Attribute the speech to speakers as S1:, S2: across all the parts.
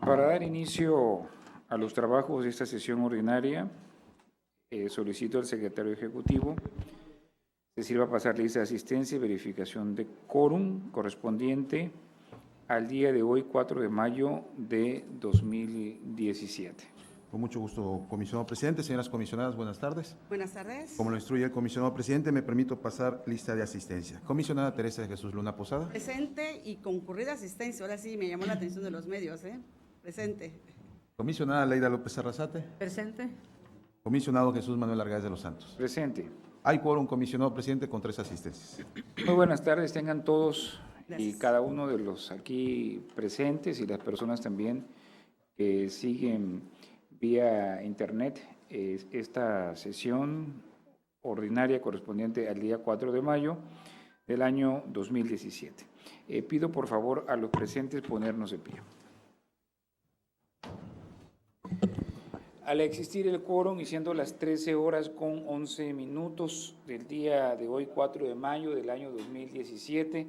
S1: Para dar inicio a los trabajos de esta sesión ordinaria, solicito al secretario ejecutivo se sirva pasar lista de asistencia y verificación de quórum correspondiente al día de hoy, 4 de mayo de 2017.
S2: Con mucho gusto, comisionado presidente. Señoras comisionadas, buenas tardes.
S3: Buenas tardes.
S2: Como lo instruye el comisionado presidente, me permito pasar lista de asistencia. Comisionada Teresa de Jesús Luna Posada.
S3: Presente y concurrida asistencia. Ahora sí me llamó la atención de los medios, ¿eh? Presente.
S2: Comisionada Leida López Arrasate.
S4: Presente.
S2: Comisionado Jesús Manuel Argáez de los Santos.
S1: Presente.
S2: Hay quórum, comisionado presidente, con 3 asistencias.
S1: Muy buenas tardes, tengan todos
S3: Gracias.
S1: y cada uno de los aquí presentes y las personas también que siguen vía internet esta sesión ordinaria correspondiente al día 4 de mayo del año 2017. Pido por favor a los presentes ponernos de pie. Al existir el quórum y siendo las 13 horas con 11 minutos del día de hoy, 4 de mayo del año 2017,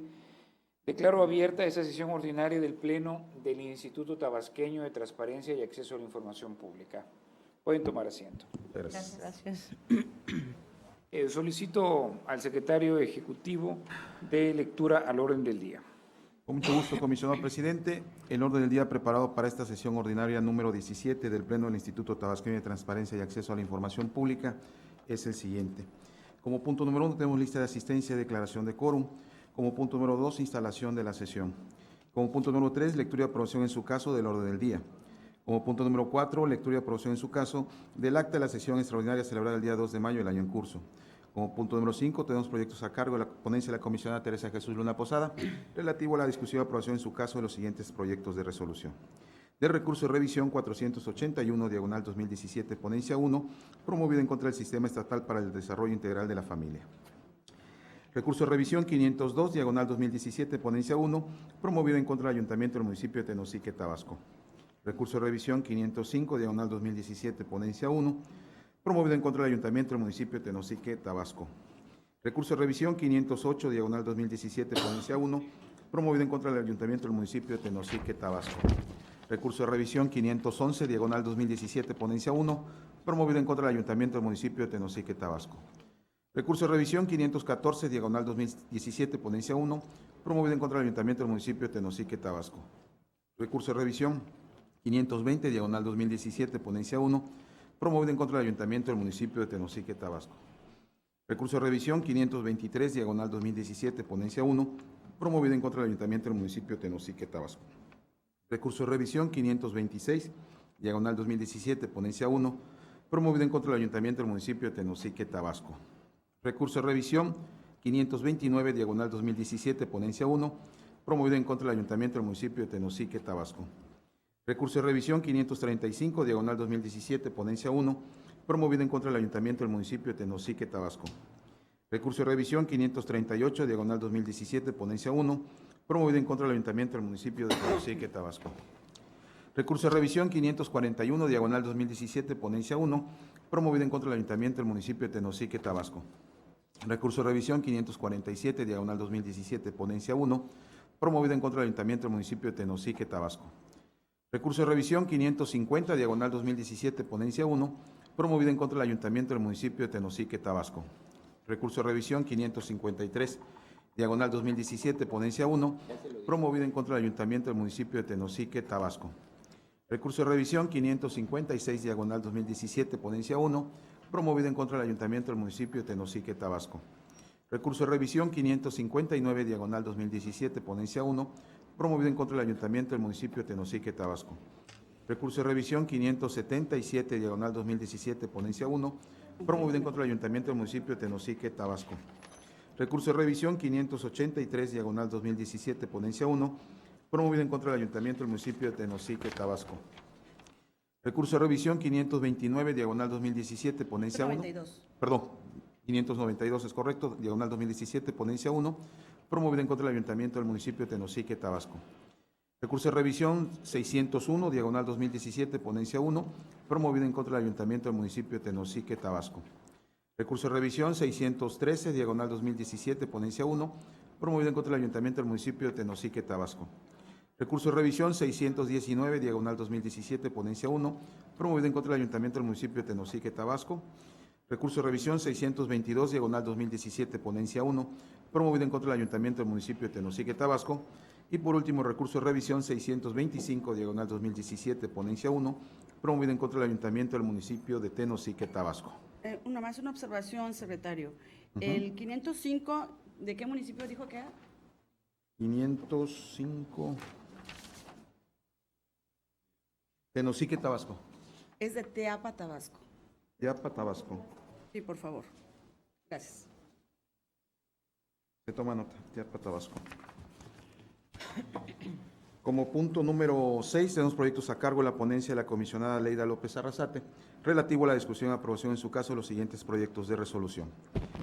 S1: declaro abierta esta sesión ordinaria del Pleno del Instituto Tabasqueño de Transparencia y Acceso a la Información Pública. Pueden tomar asiento.
S2: Gracias.
S4: Gracias.
S1: Solicito al secretario ejecutivo de lectura al orden del día.
S2: Con mucho gusto, comisionado presidente. El orden del día preparado para esta sesión ordinaria número 17 del Pleno del Instituto Tabasqueño de Transparencia y Acceso a la Información Pública es el siguiente. Como punto número 1 tenemos lista de asistencia y declaración de quórum. Como punto número 2, instalación de la sesión. Como punto número 3, lectura y aprobación en su caso del orden del día. Como punto número 4, lectura y aprobación en su caso del acta de la sesión extraordinaria celebrada el día 2 de mayo del año en curso. Como punto número 5, tenemos proyectos a cargo de la ponencia de la comisionada Teresa Jesús Luna Posada, relativo a la discusión y aprobación en su caso de los siguientes proyectos de resolución. Del recurso de revisión 481, diagonal 2017, ponencia 1, promovido en contra del Sistema Estatal para el Desarrollo Integral de la Familia. Recurso de revisión 502, diagonal 2017, ponencia 1, promovido en contra del Ayuntamiento del Municipio de Tenosique, Tabasco. Recurso de revisión 505, diagonal 2017, ponencia 1, promovido en contra del Ayuntamiento del Municipio de Tenosique, Tabasco. Recurso de revisión 508, diagonal 2017, ponencia 1, promovido en contra del Ayuntamiento del Municipio de Tenosique, Tabasco. Recurso de revisión 511, diagonal 2017, ponencia 1, promovido en contra del Ayuntamiento del Municipio de Tenosique, Tabasco. Recurso de revisión 514, diagonal 2017, ponencia 1, promovido en contra del Ayuntamiento del Municipio de Tenosique, Tabasco. Recurso de revisión 520, diagonal 2017, ponencia 1, promovido en contra del Ayuntamiento del Municipio de Tenosique, Tabasco. Recurso de revisión 523, diagonal 2017, ponencia 1, promovido en contra del Ayuntamiento del Municipio de Tenosique, Tabasco. Recurso de revisión 526, diagonal 2017, ponencia 1, promovido en contra del Ayuntamiento del Municipio de Tenosique, Tabasco. Recurso de revisión 529, diagonal 2017, ponencia 1, promovido en contra del Ayuntamiento del Municipio de Tenosique, Tabasco. Recurso de revisión 535, diagonal 2017, ponencia 1, promovido en contra del Ayuntamiento del Municipio de Tenosique, Tabasco. Recurso de revisión 538, diagonal 2017, ponencia 1, promovido en contra del Ayuntamiento del Municipio de Tenosique, Tabasco. Recurso de revisión 541, diagonal 2017, ponencia 1, promovido en contra del Ayuntamiento del Municipio de Tenosique, Tabasco. Recurso de revisión 547, diagonal 2017, ponencia 1, promovido en contra del Ayuntamiento del Municipio de Tenosique, Tabasco. Recurso de revisión 550, diagonal 2017, ponencia 1, promovido en contra del Ayuntamiento del Municipio de Tenosique, Tabasco. Recurso de revisión 553, diagonal 2017, ponencia 1, promovido en contra del Ayuntamiento del Municipio de Tenosique, Tabasco. Recurso de revisión 556, diagonal 2017, ponencia 1, promovido en contra del Ayuntamiento del Municipio de Tenosique, Tabasco. Recurso de revisión 559, diagonal 2017, ponencia 1, promovido en contra del Ayuntamiento del Municipio de Tenosique, Tabasco. Recurso de revisión 577, diagonal 2017, ponencia 1, promovido en contra del Ayuntamiento del Municipio de Tenosique, Tabasco. Recurso de revisión 583, diagonal 2017, ponencia 1, promovido en contra del Ayuntamiento del Municipio de Tenosique, Tabasco. Recurso de revisión 529, diagonal 2017, ponencia 1.
S3: 592.
S2: Perdón, 592 es correcto, diagonal 2017, ponencia 1, promovido en contra del Ayuntamiento del Municipio de Tenosique, Tabasco. Recurso de revisión 601, diagonal 2017, ponencia 1, promovido en contra del Ayuntamiento del Municipio de Tenosique, Tabasco. Recurso de revisión 613, diagonal 2017, ponencia 1, promovido en contra del Ayuntamiento del Municipio de Tenosique, Tabasco. Recurso de revisión 619, diagonal 2017, ponencia 1, promovido en contra del Ayuntamiento del municipio de Tenosique, Tabasco. Recurso de revisión 622, diagonal 2017, ponencia 1, promovido en contra del Ayuntamiento del municipio de Tenosique, Tabasco. Y por último, recurso de revisión 625, diagonal 2017, ponencia 1, promovido en contra del Ayuntamiento del municipio de Tenosique, Tabasco.
S3: Una observación, secretario. El 505, ¿de qué municipio dijo que era?
S2: 505, Tenosique, Tabasco.
S3: Es de Teapa, Tabasco.
S2: Teapa, Tabasco.
S3: Sí, por favor. Gracias.
S2: Se toma nota, Teapa, Tabasco. Como punto número 6, tenemos proyectos a cargo de la ponencia de la comisionada Leida López Arrasate, relativo a la discusión y aprobación en su caso de los siguientes proyectos de resolución.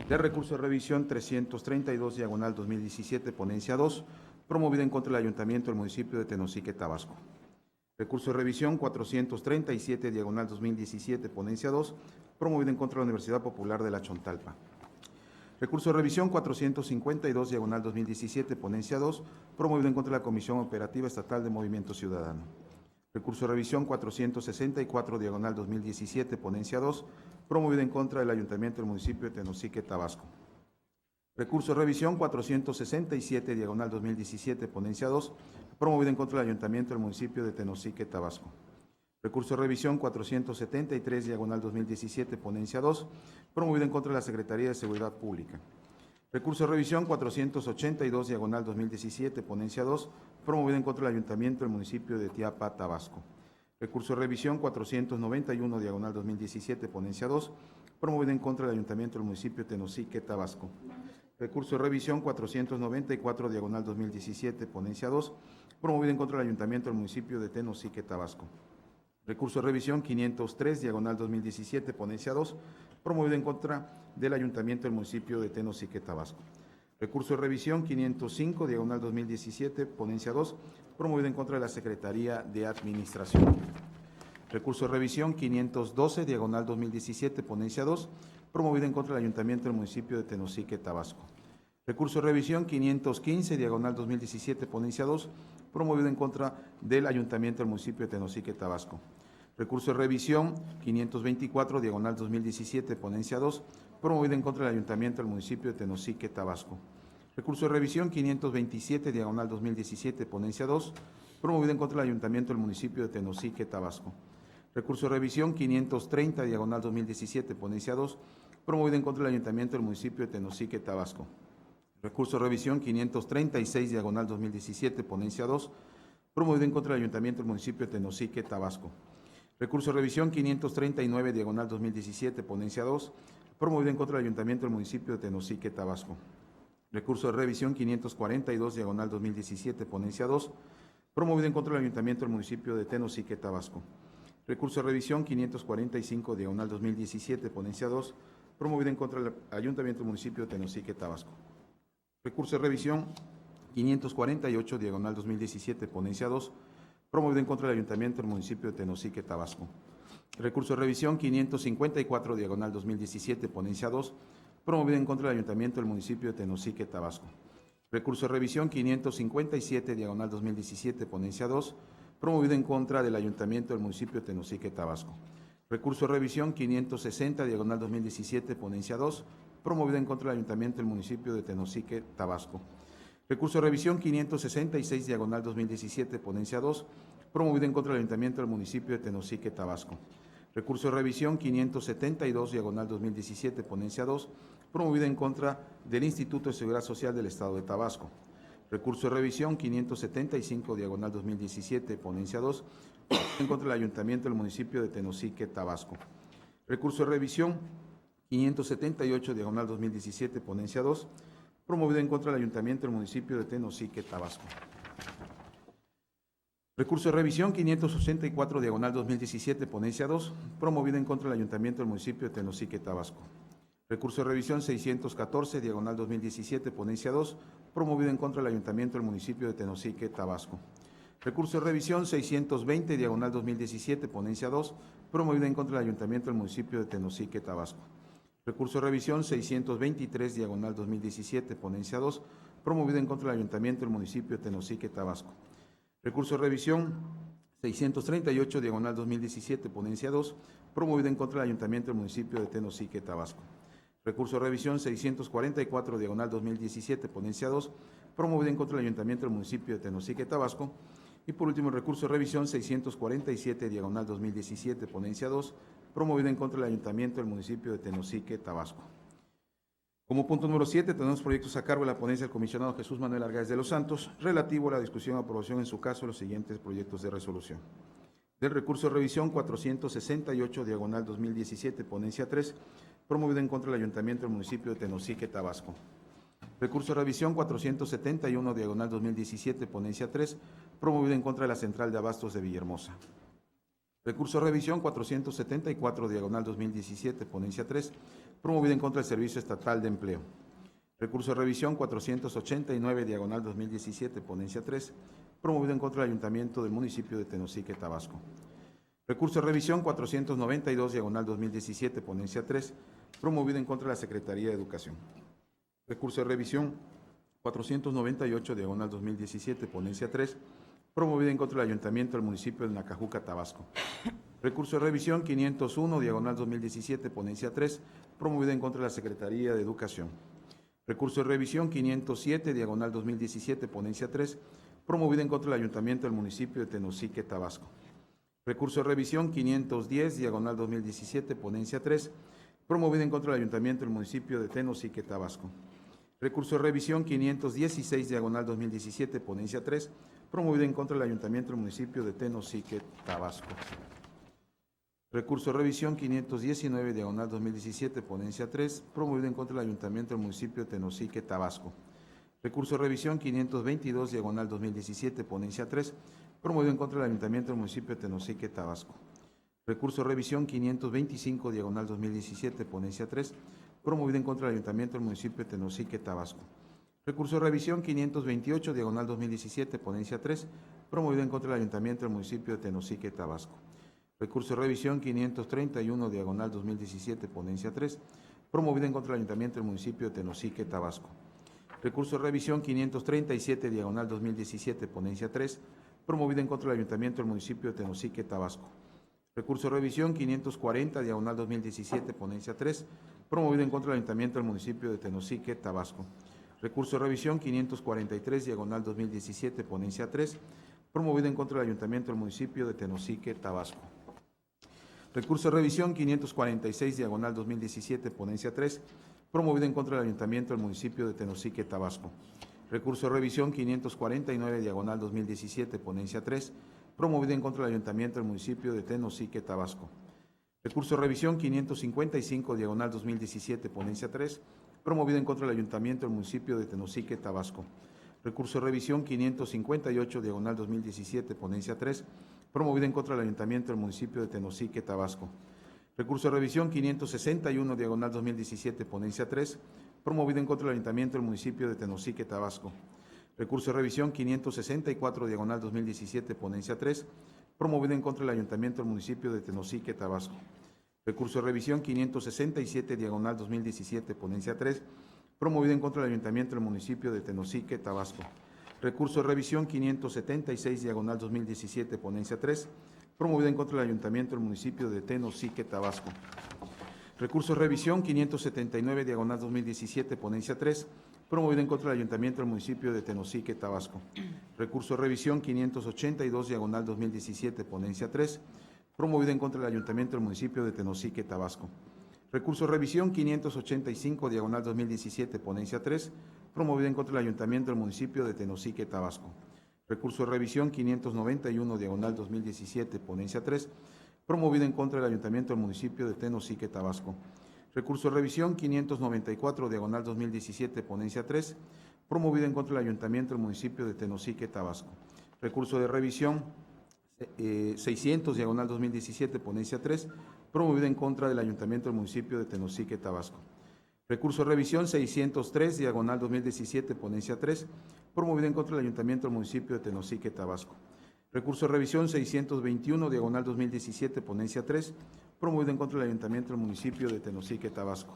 S2: De recurso de revisión 332, diagonal 2017, ponencia 2, promovida en contra del Ayuntamiento del municipio de Tenosique, Tabasco. Recurso de revisión 437, diagonal 2017, ponencia 2, promovida en contra de la Universidad Popular de la Chontalpa. Recurso de revisión 452, diagonal 2017, ponencia 2, promovido en contra de la Comisión Operativa Estatal de Movimiento Ciudadano. Recurso de revisión 464, diagonal 2017, ponencia 2, promovido en contra del Ayuntamiento del municipio de Tenosique, Tabasco. Recurso de revisión 467, diagonal 2017, ponencia 2, promovido en contra del Ayuntamiento del municipio de Tenosique, Tabasco. Recurso de revisión 473, diagonal 2017, ponencia 2, promovido en contra de la Secretaría de Seguridad Pública. Recurso de revisión 482, diagonal 2017, ponencia 2, promovido en contra del Ayuntamiento del municipio de Teapa, Tabasco. Recurso de revisión 491, diagonal 2017, ponencia 2, promovido en contra del Ayuntamiento del municipio de Tenosique, Tabasco. Recurso de revisión 494, diagonal 2017, ponencia 2, promovido en contra del Ayuntamiento del municipio de Tenosique, Tabasco. Recurso de revisión 503, diagonal 2017, ponencia 2, promovido en contra del Ayuntamiento del municipio de Tenosique, Tabasco. Recurso de revisión 505, diagonal 2017, ponencia 2, promovido en contra de la Secretaría de Administración. Recurso de revisión 512, diagonal 2017, ponencia 2, promovido en contra del Ayuntamiento del municipio de Tenosique, Tabasco. Recurso de revisión 515, diagonal 2017, ponencia 2, promovido en contra del Ayuntamiento del municipio de Tenosique, Tabasco. Recurso de revisión 524, diagonal 2017, ponencia 2, promovido en contra del Ayuntamiento del municipio de Tenosique, Tabasco. Recurso de revisión 527, diagonal 2017, ponencia 2, promovido en contra del Ayuntamiento del municipio de Tenosique, Tabasco. Recurso de revisión 530, diagonal 2017, ponencia 2, promovido en contra del Ayuntamiento del municipio de Tenosique, Tabasco. Recurso de revisión 536, diagonal 2017, ponencia 2, promovido en contra del Ayuntamiento del municipio de Tenosique, Tabasco. Recurso de revisión 539, diagonal 2017, ponencia 2, promovido en contra del Ayuntamiento del municipio de Tenosique, Tabasco. Recurso de revisión 542, diagonal 2017, ponencia 2, promovido en contra del Ayuntamiento del municipio de Tenosique, Tabasco. Recurso de revisión 545, diagonal 2017, ponencia 2, promovido en contra del Ayuntamiento del municipio de Tenosique, Tabasco. Recurso de revisión 548, diagonal 2017, ponencia 2, promovido en contra del Ayuntamiento del municipio de Tenosique, Tabasco. Recurso de revisión 554, diagonal 2017, ponencia 2, promovido en contra del Ayuntamiento del municipio de Tenosique, Tabasco. Recurso de revisión 557, diagonal 2017, ponencia 2, promovido en contra del Ayuntamiento del municipio de Tenosique, Tabasco. Recurso de revisión 560, diagonal 2017, ponencia 2, promovido en contra del Ayuntamiento del municipio de Tenosique, Tabasco. Recurso de revisión 566, diagonal 2017, ponencia 2, promovido en contra del Ayuntamiento del municipio de Tenosique, Tabasco. Recurso de revisión 572, diagonal 2017, ponencia 2, promovido en contra del Instituto de Seguridad Social del Estado de Tabasco. Recurso de revisión 575, diagonal 2017, ponencia 2, en contra del Ayuntamiento del municipio de Tenosique, Tabasco. Recurso de revisión 578, diagonal 2017, ponencia 2, promovido en contra del Ayuntamiento del municipio de Tenosique, Tabasco. Recurso de revisión 584, diagonal 2017, ponencia 2, promovido en contra del Ayuntamiento del municipio de Tenosique, Tabasco. Recurso de revisión 614, diagonal 2017, ponencia 2, promovido en contra del Ayuntamiento del municipio de Tenosique, Tabasco. Recurso de revisión 620, diagonal 2017, ponencia 2, promovido en contra del Ayuntamiento del municipio de Tenosique, Tabasco. Recurso de revisión 623, diagonal 2017, ponencia 2, promovido en contra del Ayuntamiento del municipio de Tenosique, Tabasco. Recurso de revisión 638, diagonal 2017, ponencia 2, promovido en contra del Ayuntamiento del municipio de Tenosique, Tabasco. Recurso de revisión 644, diagonal 2017, ponencia 2, promovido en contra del Ayuntamiento del municipio de Tenosique, Tabasco. Y por último, el recurso de revisión 647, diagonal 2017, ponencia 2, promovido en contra del Ayuntamiento del municipio de Tenosique, Tabasco. Como punto número 7, tenemos proyectos a cargo de la ponencia del comisionado Jesús Manuel Argáez de los Santos, relativo a la discusión y aprobación en su caso de los siguientes proyectos de resolución. Del recurso de revisión 468, diagonal 2017, ponencia 3, promovido en contra del Ayuntamiento del municipio de Tenosique, Tabasco. Recurso de revisión 471, diagonal 2017, ponencia 3, promovido en contra de la Central de Abastos de Villahermosa. Recurso de revisión 474, diagonal 2017, ponencia 3, promovido en contra del Servicio Estatal de Empleo. Recurso de revisión 489, diagonal 2017, ponencia 3, promovido en contra del Ayuntamiento del municipio de Tenosique, Tabasco. Recurso de revisión 492, diagonal 2017, ponencia 3, promovido en contra de la Secretaría de Educación. Recurso de revisión 498, diagonal 2017, ponencia 3, promovido en contra del Ayuntamiento del municipio de Nacajuca, Tabasco. Recurso de revisión 501, diagonal 2017, ponencia 3, promovido en contra de la Secretaría de Educación. Recurso de revisión 507, diagonal 2017, ponencia 3, promovido en contra del Ayuntamiento del municipio de Tenosique, Tabasco. Recurso de revisión 510, diagonal 2017, ponencia 3, promovido en contra del Ayuntamiento del municipio de Tenosique, Tabasco. Recurso de revisión 516, diagonal 2017, ponencia 3, promovido en contra del Ayuntamiento del municipio de Tenosique, Tabasco. Recurso de revisión 519, diagonal 2017, ponencia 3, promovido en contra del Ayuntamiento del municipio de Tenosique, Tabasco. Recurso de revisión 522, diagonal 2017, ponencia 3, promovido en contra del Ayuntamiento del municipio de Tenosique, Tabasco. Recurso de revisión 525, diagonal 2017, ponencia 3, promovido en contra del Ayuntamiento del municipio de Tenosique, Tabasco. Recurso de revisión 528, diagonal 2017, ponencia 3, promovido en contra del Ayuntamiento del municipio de Tenosique, Tabasco. Recurso de revisión 531, diagonal 2017, ponencia 3, promovido en contra del Ayuntamiento del municipio de Tenosique, Tabasco. Recurso de revisión 537, diagonal 2017, ponencia 3, promovido en contra del Ayuntamiento del municipio de Tenosique, Tabasco. Recurso de revisión 540, diagonal 2017, ponencia 3, promovido en contra del Ayuntamiento del municipio de Tenosique, Tabasco. Recurso de revisión 543, diagonal 2017, ponencia 3, promovido en contra del Ayuntamiento del municipio de Tenosique, Tabasco. Recurso de revisión 546, diagonal 2017, ponencia 3, promovido en contra del Ayuntamiento del municipio de Tenosique, Tabasco. Recurso de revisión 549, diagonal 2017, ponencia 3, promovido en contra del Ayuntamiento del municipio de Tenosique, Tabasco. Recurso de revisión 555, diagonal 2017, ponencia 3, promovido en contra del Ayuntamiento del municipio de Tenosique, Tabasco. Recurso de revisión 558, diagonal 2017, ponencia 3, promovido en contra del Ayuntamiento del municipio de Tenosique, Tabasco. Recurso de revisión 561, diagonal 2017, ponencia 3, promovido en contra del Ayuntamiento del municipio de Tenosique, Tabasco. Recurso de revisión 564, diagonal 2017, ponencia 3, promovido en contra del Ayuntamiento del municipio de Tenosique, Tabasco. Recurso de revisión 567, diagonal 2017, ponencia 3, promovido en contra del Ayuntamiento del municipio de Tenosique, Tabasco. Recurso de revisión 576, diagonal 2017, ponencia 3, promovido en contra del Ayuntamiento del municipio de Tenosique, Tabasco. Recurso de revisión 579, diagonal 2017, ponencia 3, promovido en contra del Ayuntamiento del municipio de Tenosique, Tabasco. Recurso de revisión 582, diagonal 2017, ponencia 3, promovido en contra del Ayuntamiento del municipio de Tenosique, Tabasco. Recurso de revisión 585, diagonal 2017, ponencia 3, promovido en contra del Ayuntamiento del municipio de Tenosique, Tabasco. Recurso de revisión 591, diagonal 2017, ponencia 3, promovido en contra del Ayuntamiento del municipio de Tenosique, Tabasco. Recurso de revisión 594, diagonal 2017, ponencia 3, promovido en contra del Ayuntamiento del municipio de Tenosique, Tabasco. Recurso de revisión 600, diagonal 2017, ponencia 3, promovido en contra del Ayuntamiento del municipio de Tenosique, Tabasco. Recurso de revisión 603, diagonal 2017, ponencia 3, promovido en contra del Ayuntamiento del municipio de Tenosique, Tabasco. Recurso de revisión 621, diagonal 2017, ponencia 3, promovido en contra del Ayuntamiento del municipio de Tenosique, Tabasco.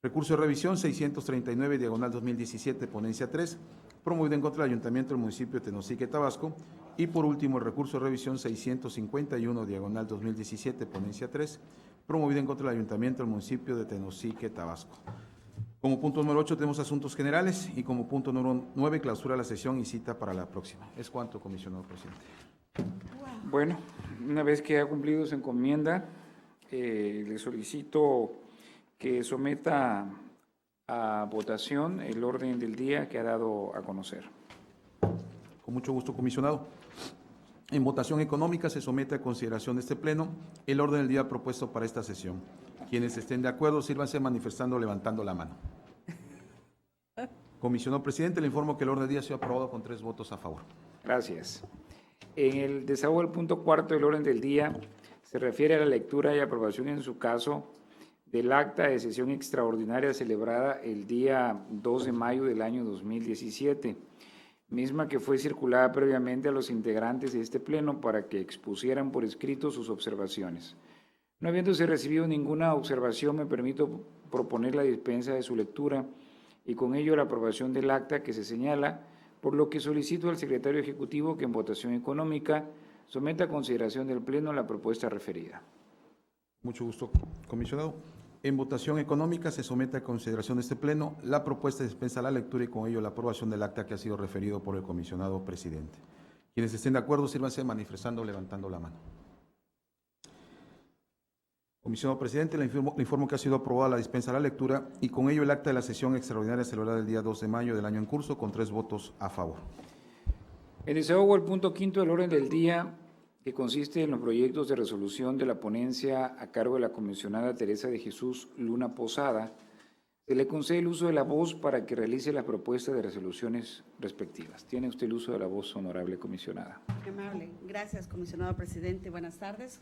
S2: Recurso de revisión 639, diagonal 2017, ponencia 3, promovido en contra del Ayuntamiento del municipio de Tenosique, Tabasco. Y por último, el recurso de revisión 651/2017, ponencia 3, promovido en contra del Ayuntamiento del municipio de Tenosique, Tabasco. Como punto número 8 tenemos asuntos generales y como punto número 9 clausura la sesión y cita para la próxima. Es cuanto, comisionado presidente.
S1: Bueno, una vez que ha cumplido su encomienda, le solicito que someta a votación el orden del día que ha dado a conocer.
S2: Con mucho gusto, comisionado. En votación económica se somete a consideración de este Pleno el orden del día propuesto para esta sesión. Quienes estén de acuerdo, sírvanse manifestando levantando la mano. Comisionado presidente, le informo que el orden del día ha sido aprobado con 3 votos a favor.
S1: Gracias. En el desahogo del punto cuarto del orden del día se refiere a la lectura y aprobación en su caso del acta de sesión extraordinaria celebrada el día 2 de mayo del año 2017, misma que fue circulada previamente a los integrantes de este Pleno para que expusieran por escrito sus observaciones. No habiéndose recibido ninguna observación, me permito proponer la dispensa de su lectura y con ello la aprobación del acta que se señala, por lo que solicito al secretario ejecutivo que en votación económica someta a consideración del Pleno la propuesta referida.
S2: Mucho gusto, comisionado. En votación económica se somete a consideración de este Pleno la propuesta de dispensa a la lectura y con ello la aprobación del acta que ha sido referido por el comisionado presidente. Quienes estén de acuerdo, sírvanse manifestando levantando la mano. Comisionado presidente, le informo que ha sido aprobada la dispensa a la lectura y con ello el acta de la sesión extraordinaria celebrada el día 2 de mayo del año en curso con 3 votos a favor.
S1: En desahogo el punto quinto del orden del día, que consiste en los proyectos de resolución de la ponencia a cargo de la comisionada Teresa de Jesús Luna Posada, se le concede el uso de la voz para que realice las propuestas de resoluciones respectivas. Tiene usted el uso de la voz, honorable comisionada.
S3: Qué amable. Gracias, comisionado presidente. Buenas tardes.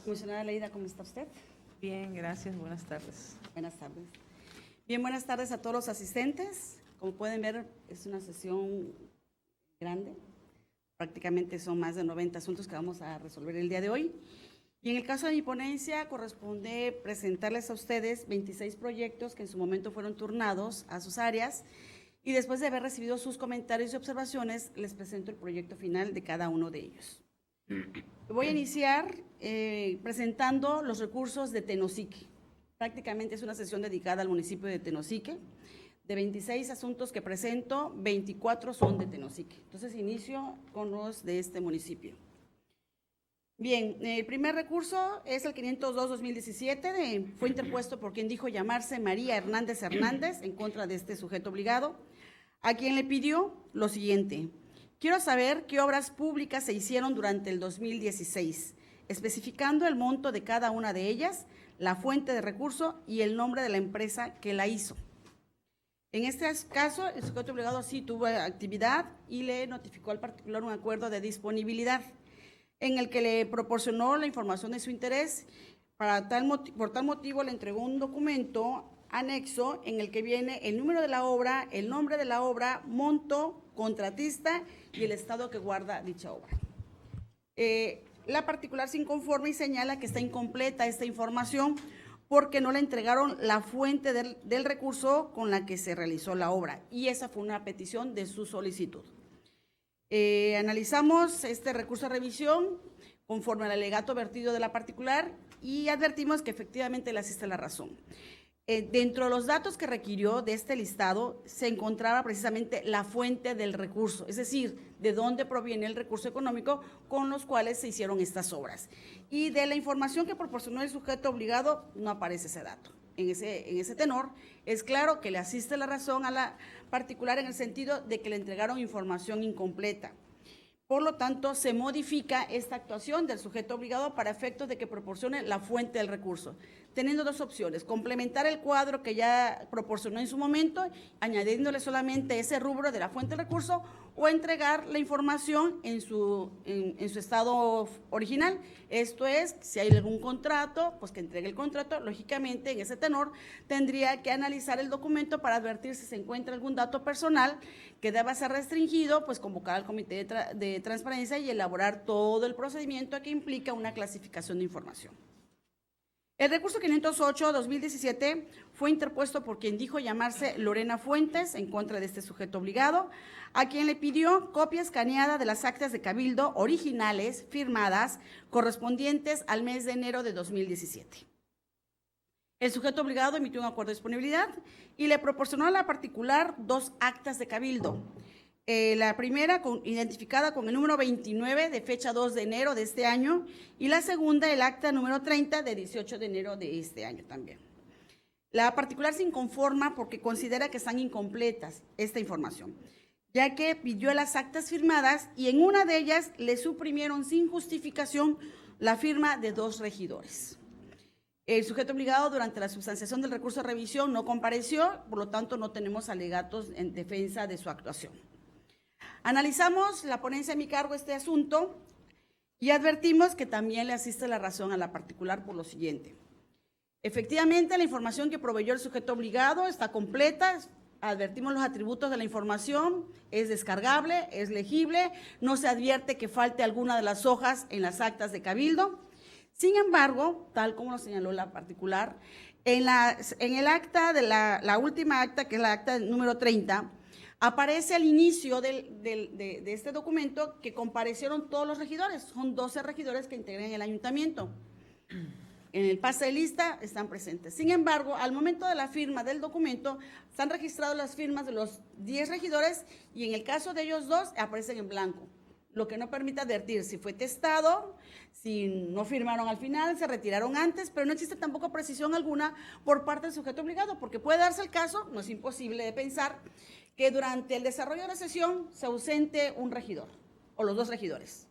S3: Comisionada Leida, ¿cómo está usted?
S4: Bien, gracias. Buenas tardes.
S3: Buenas tardes. Bien, buenas tardes a todos los asistentes. Como pueden ver, es una sesión grande. Prácticamente son más de 90 asuntos que vamos a resolver el día de hoy. Y en el caso de mi ponencia, corresponde presentarles a ustedes 26 proyectos que en su momento fueron turnados a sus áreas. Y después de haber recibido sus comentarios y observaciones, les presento el proyecto final de cada uno de ellos. Voy a iniciar presentando los recursos de Tenosique. Prácticamente es una sesión dedicada al municipio de Tenosique. De 26 asuntos que presento, 24 son de Tenosique. Entonces, inicio con los de este municipio. Bien, el primer recurso es el 502-2017, fue interpuesto por quien dijo llamarse María Hernández Hernández en contra de este sujeto obligado, a quien le pidió lo siguiente: quiero saber qué obras públicas se hicieron durante el 2016, especificando el monto de cada una de ellas, la fuente de recurso y el nombre de la empresa que la hizo. En este caso, el sujeto obligado sí tuvo actividad y le notificó al particular un acuerdo de disponibilidad en el que le proporcionó la información de su interés. Por tal motivo, le entregó un documento anexo en el que viene el número de la obra, el nombre de la obra, monto, contratista y el estado que guarda dicha obra. La particular se inconforma y señala que está incompleta esta información porque no le entregaron la fuente del recurso con la que se realizó la obra, y esa fue una petición de su solicitud. Analizamos este recurso de revisión conforme al alegato vertido de la particular y advertimos que efectivamente le asiste la razón. Dentro de los datos que requirió de este listado se encontraba precisamente la fuente del recurso, es decir, de dónde proviene el recurso económico con los cuales se hicieron estas obras. Y de la información que proporcionó el sujeto obligado no aparece ese dato. En ese tenor, es claro que le asiste la razón a la particular en el sentido de que le entregaron información incompleta. Por lo tanto, se modifica esta actuación del sujeto obligado para efectos de que proporcione la fuente del recurso, teniendo dos opciones: complementar el cuadro que ya proporcionó en su momento, añadiéndole solamente ese rubro de la fuente del recurso, o entregar la información en su estado original. Esto es, si hay algún contrato, pues que entregue el contrato. Lógicamente, en ese tenor, tendría que analizar el documento para advertir si se encuentra algún dato personal que deba ser restringido, pues convocar al comité de transparencia y elaborar todo el procedimiento que implica una clasificación de información. El recurso 508-2017 fue interpuesto por quien dijo llamarse Lorena Fuentes en contra de este sujeto obligado, a quien le pidió copia escaneada de las actas de cabildo originales firmadas correspondientes al mes de enero de 2017. El sujeto obligado emitió un acuerdo de disponibilidad y le proporcionó a la particular 2 actas de cabildo. La primera identificada con el número 29 de fecha 2 de enero de este año y la segunda el acta número 30 de 18 de enero de este año también. La particular se inconforma porque considera que están incompletas esta información, ya que pidió las actas firmadas y en una de ellas le suprimieron sin justificación la firma de 2 regidores. El sujeto obligado durante la sustanciación del recurso de revisión no compareció, por lo tanto no tenemos alegatos en defensa de su actuación. Analizamos la ponencia a mi cargo este asunto y advertimos que también le asiste la razón a la particular por lo siguiente. Efectivamente, la información que proveyó el sujeto obligado está completa, advertimos los atributos de la información, es descargable, es legible, no se advierte que falte alguna de las hojas en las actas de cabildo. Sin embargo, tal como lo señaló la particular, en el acta de la última acta, que es la acta número 30, aparece al inicio de este documento que comparecieron todos los regidores, son 12 regidores que integran el ayuntamiento. En el pase de lista están presentes. Sin embargo, al momento de la firma del documento, están registradas las firmas de los 10 regidores y en el caso de ellos 2 aparecen en blanco, lo que no permite advertir si fue testado, si no firmaron al final, se retiraron antes, pero no existe tampoco precisión alguna por parte del sujeto obligado, porque puede darse el caso, no es imposible de pensar, que durante el desarrollo de la sesión se ausente un regidor o los 2 regidores.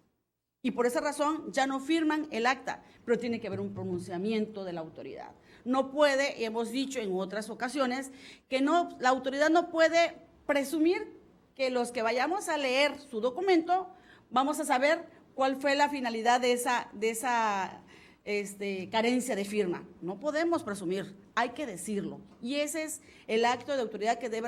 S3: Y por esa razón ya no firman el acta, pero tiene que haber un pronunciamiento de la autoridad. No puede, y hemos dicho en otras ocasiones, que la autoridad no puede presumir que los que vayamos a leer su documento vamos a saber cuál fue la finalidad de esa carencia de firma. No podemos presumir, hay que decirlo. Y ese es el acto de autoridad que debe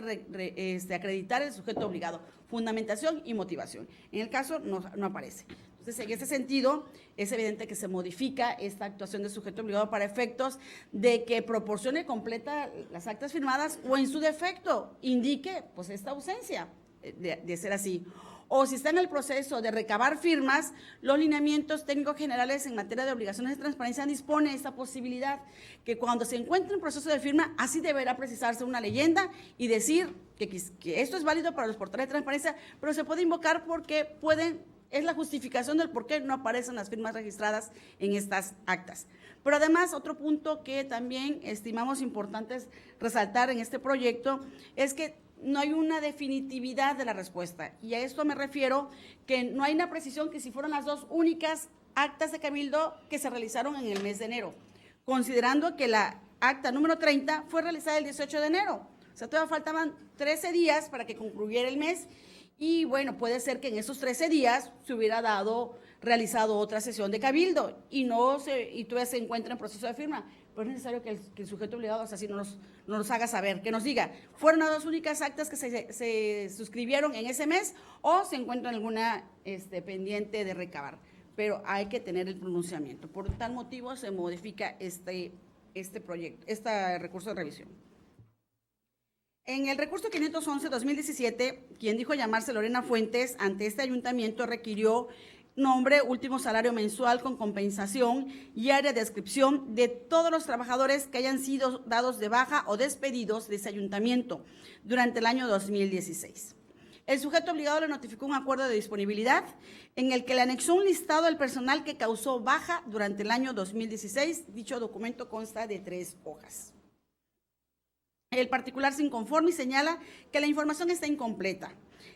S3: acreditar el sujeto obligado, fundamentación y motivación. En el caso no aparece. Entonces, en ese sentido, es evidente que se modifica esta actuación del sujeto obligado para efectos de que proporcione completa las actas firmadas o en su defecto indique pues esta ausencia de ser así. O si está en el proceso de recabar firmas, los lineamientos técnicos generales en materia de obligaciones de transparencia dispone esta posibilidad, que cuando se encuentre en proceso de firma, así deberá precisarse una leyenda y decir que esto es válido para los portales de transparencia, pero se puede invocar porque es la justificación del por qué no aparecen las firmas registradas en estas actas. Pero además, otro punto que también estimamos importante resaltar en este proyecto es que no hay una definitividad de la respuesta. Y a esto me refiero que no hay una precisión que si fueron las 2 únicas actas de cabildo que se realizaron en el mes de enero, considerando que la acta número 30 fue realizada el 18 de enero. O sea, todavía faltaban 13 días para que concluyera el mes. Y bueno, puede ser que en esos 13 días se hubiera realizado otra sesión de cabildo y todavía se encuentra en proceso de firma. Pero es necesario que el sujeto obligado, o sea, así nos haga saber, que nos diga, ¿fueron las 2 únicas actas que se suscribieron en ese mes o se encuentra alguna pendiente de recabar? Pero hay que tener el pronunciamiento. Por tal motivo se modifica este recurso de revisión. En el recurso 511-2017, quien dijo llamarse Lorena Fuentes, ante este ayuntamiento requirió nombre, último salario mensual con compensación y área de adscripción de todos los trabajadores que hayan sido dados de baja o despedidos de ese ayuntamiento durante el año 2016. El sujeto obligado le notificó un acuerdo de disponibilidad en el que le anexó un listado del personal que causó baja durante el año 2016. Dicho documento consta de 3 hojas. El particular se inconforma y señala que la información está incompleta,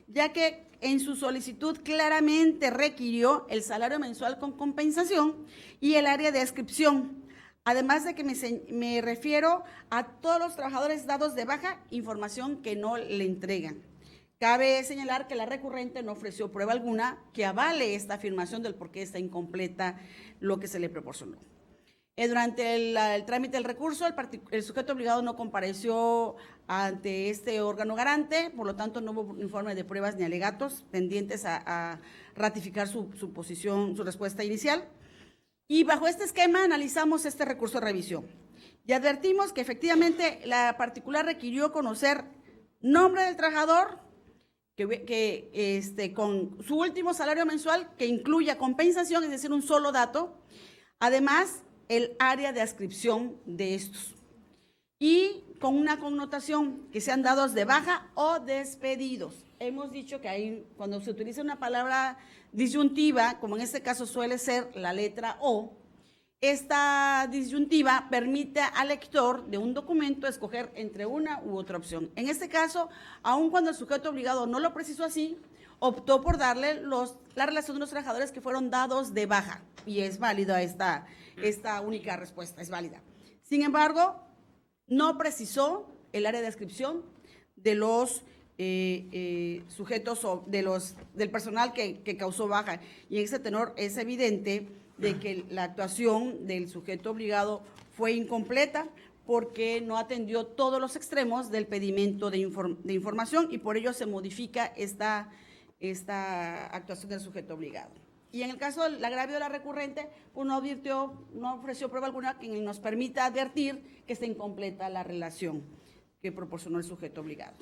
S3: ya que en su solicitud claramente requirió el salario mensual con compensación y el área de adscripción, además de que me refiero a todos los trabajadores dados de baja, información que no le entregan. Cabe señalar que la recurrente no ofreció prueba alguna que avale esta afirmación del por qué está incompleta lo que se le proporcionó. Durante el trámite del recurso, el sujeto obligado no compareció ante este órgano garante, por lo tanto no hubo informe de pruebas ni alegatos pendientes a ratificar su posición, su respuesta inicial. Y bajo este esquema analizamos este recurso de revisión. Y advertimos que efectivamente la particular requirió conocer nombre del trabajador, con su último salario mensual que incluya compensación, es decir, un solo dato, además el área de adscripción de estos, y con una connotación que sean dados de baja o despedidos. Hemos dicho que ahí, cuando se utiliza una palabra disyuntiva, como en este caso suele ser la letra O, esta disyuntiva permite al lector de un documento escoger entre una u otra opción. En este caso, aun cuando el sujeto obligado no lo precisó así, optó por darle la relación de los trabajadores que fueron dados de baja, y es válida esta única respuesta, es válida. Sin embargo, no precisó el área de adscripción de los sujetos o del personal que causó baja, y en ese tenor es evidente de que la actuación del sujeto obligado fue incompleta porque no atendió todos los extremos del pedimento de información, y por ello se modifica esta actuación del sujeto obligado. Y en el caso del agravio de la recurrente, pues no ofreció prueba alguna que nos permita advertir que está incompleta la relación que proporcionó el sujeto obligado.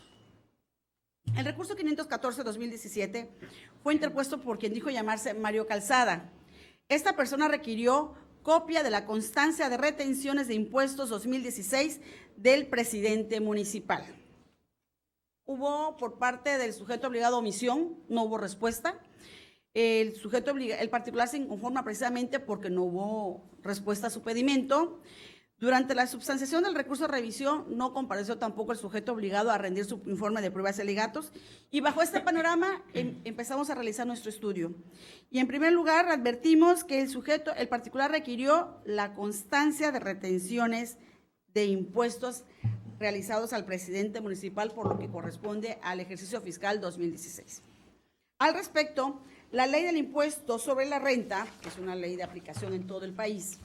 S3: El recurso 514-2017 fue interpuesto por quien dijo llamarse Mario Calzada. Esta persona requirió copia de la constancia de retenciones de impuestos 2016 del presidente municipal. Hubo por parte del sujeto obligado omisión, no hubo respuesta. El particular se inconforma precisamente porque no hubo respuesta a su pedimento. Durante la substanciación del recurso de revisión no compareció tampoco el sujeto obligado a rendir su informe de pruebas y alegatos, y bajo este panorama empezamos a realizar nuestro estudio. Y en primer lugar advertimos que el particular requirió la constancia de retenciones de impuestos realizados al presidente municipal por lo que corresponde al ejercicio fiscal 2016. Al respecto, la ley del impuesto sobre la renta, que es una ley de aplicación en todo el país,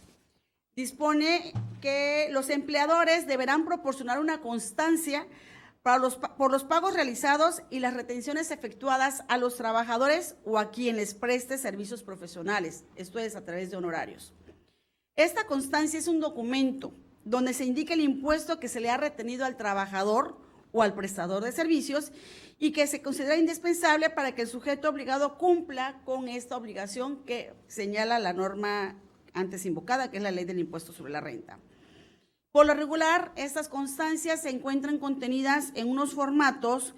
S3: dispone que los empleadores deberán proporcionar una constancia por los pagos realizados y las retenciones efectuadas a los trabajadores o a quien les preste servicios profesionales, esto es a través de honorarios. Esta constancia es un documento donde se indica el impuesto que se le ha retenido al trabajador o al prestador de servicios y que se considera indispensable para que el sujeto obligado cumpla con esta obligación que señala la norma antes invocada, que es la ley del impuesto sobre la renta. Por lo regular, estas constancias se encuentran contenidas en unos formatos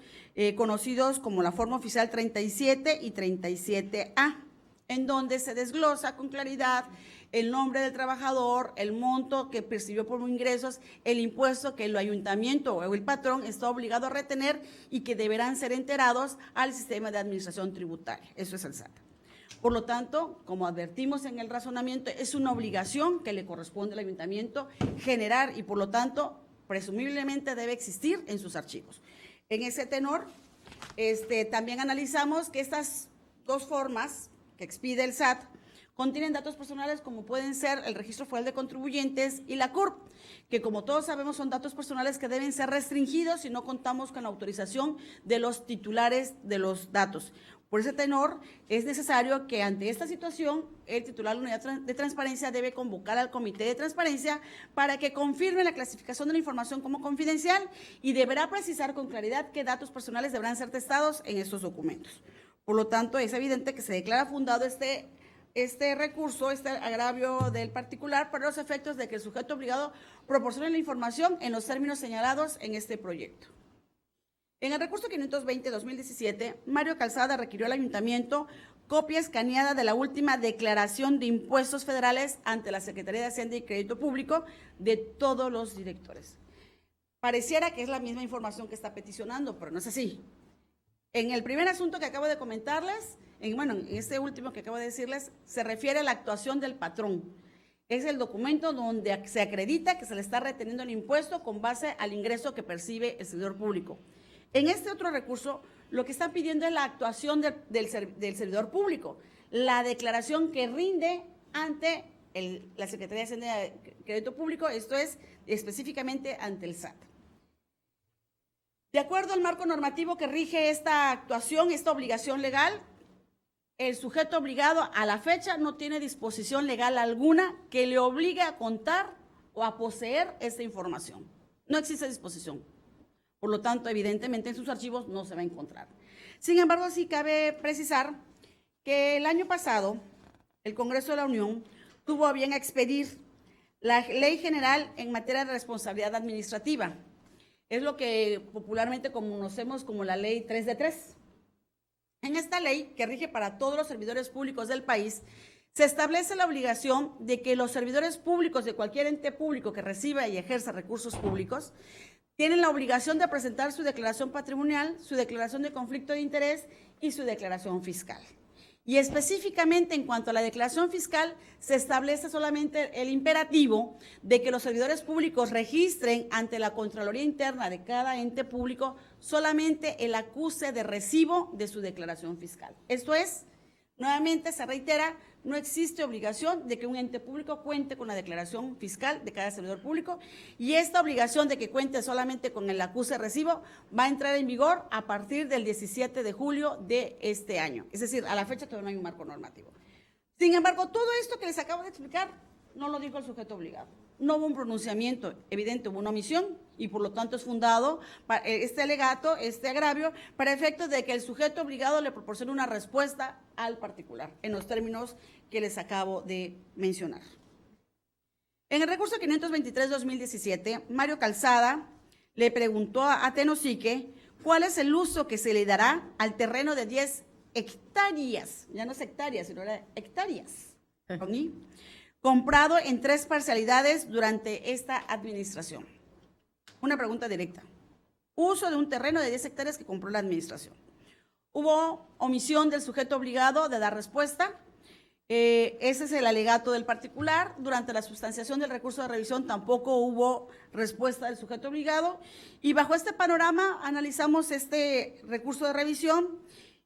S3: conocidos como la forma oficial 37 y 37A, en donde se desglosa con claridad el nombre del trabajador, el monto que percibió por ingresos, el impuesto que el ayuntamiento o el patrón está obligado a retener y que deberán ser enterados al sistema de administración tributaria. Eso es el SAT. Por lo tanto, como advertimos en el razonamiento, es una obligación que le corresponde al ayuntamiento generar y, por lo tanto, presumiblemente debe existir en sus archivos. En ese tenor, también analizamos que estas dos formas que expide el SAT contienen datos personales como pueden ser el Registro Federal de Contribuyentes y la CURP, que como todos sabemos son datos personales que deben ser restringidos si no contamos con la autorización de los titulares de los datos. Por ese tenor, es necesario que ante esta situación, el titular de la unidad de transparencia debe convocar al comité de transparencia para que confirme la clasificación de la información como confidencial y deberá precisar con claridad qué datos personales deberán ser testados en estos documentos. Por lo tanto, es evidente que se declara fundado este recurso, este agravio del particular para los efectos de que el sujeto obligado proporcione la información en los términos señalados en este proyecto. En el recurso 520-2017, Mario Calzada requirió al ayuntamiento copia escaneada de la última declaración de impuestos federales ante la Secretaría de Hacienda y Crédito Público de todos los directores. Pareciera que es la misma información que está peticionando, pero no es así. En el primer asunto que acabo de comentarles, en este último que acabo de decirles, se refiere a la actuación del patrón. Es el documento donde se acredita que se le está reteniendo el impuesto con base al ingreso que percibe el servidor público. En este otro recurso, lo que están pidiendo es la actuación del servidor público, la declaración que rinde ante la Secretaría de Hacienda y Crédito Público, esto es específicamente ante el SAT. De acuerdo al marco normativo que rige esta actuación, esta obligación legal, el sujeto obligado a la fecha no tiene disposición legal alguna que le obligue a contar o a poseer esta información. No existe disposición. Por lo tanto, evidentemente en sus archivos no se va a encontrar. Sin embargo, sí cabe precisar que el año pasado el Congreso de la Unión tuvo a bien expedir la Ley General en materia de responsabilidad administrativa. Es lo que popularmente conocemos como la Ley 3 de 3. En esta ley, que rige para todos los servidores públicos del país, se establece la obligación de que los servidores públicos de cualquier ente público que reciba y ejerza recursos públicos tienen la obligación de presentar su declaración patrimonial, su declaración de conflicto de interés y su declaración fiscal. Y específicamente en cuanto a la declaración fiscal, se establece solamente el imperativo de que los servidores públicos registren ante la Contraloría Interna de cada ente público solamente el acuse de recibo de su declaración fiscal. Esto es, nuevamente se reitera, no existe obligación de que un ente público cuente con la declaración fiscal de cada servidor público y esta obligación de que cuente solamente con el acuse de recibo va a entrar en vigor a partir del 17 de julio de este año. Es decir, a la fecha todavía no hay un marco normativo. Sin embargo, todo esto que les acabo de explicar no lo dijo el sujeto obligado. No hubo un pronunciamiento evidente, hubo una omisión y por lo tanto es fundado este alegato, este agravio, para efectos de que el sujeto obligado le proporcione una respuesta al particular, en los términos que les acabo de mencionar. En el recurso 523-2017, Mario Calzada le preguntó a Tenosique cuál es el uso que se le dará al terreno de 10 hectáreas, ya no es hectáreas, sino hectáreas, ¿sí? Comprado en 3 parcialidades durante esta administración. Una pregunta directa. Uso de un terreno de 10 hectáreas que compró la administración. Hubo omisión del sujeto obligado de dar respuesta. Ese es el alegato del particular. Durante la sustanciación del recurso de revisión tampoco hubo respuesta del sujeto obligado. Y bajo este panorama analizamos este recurso de revisión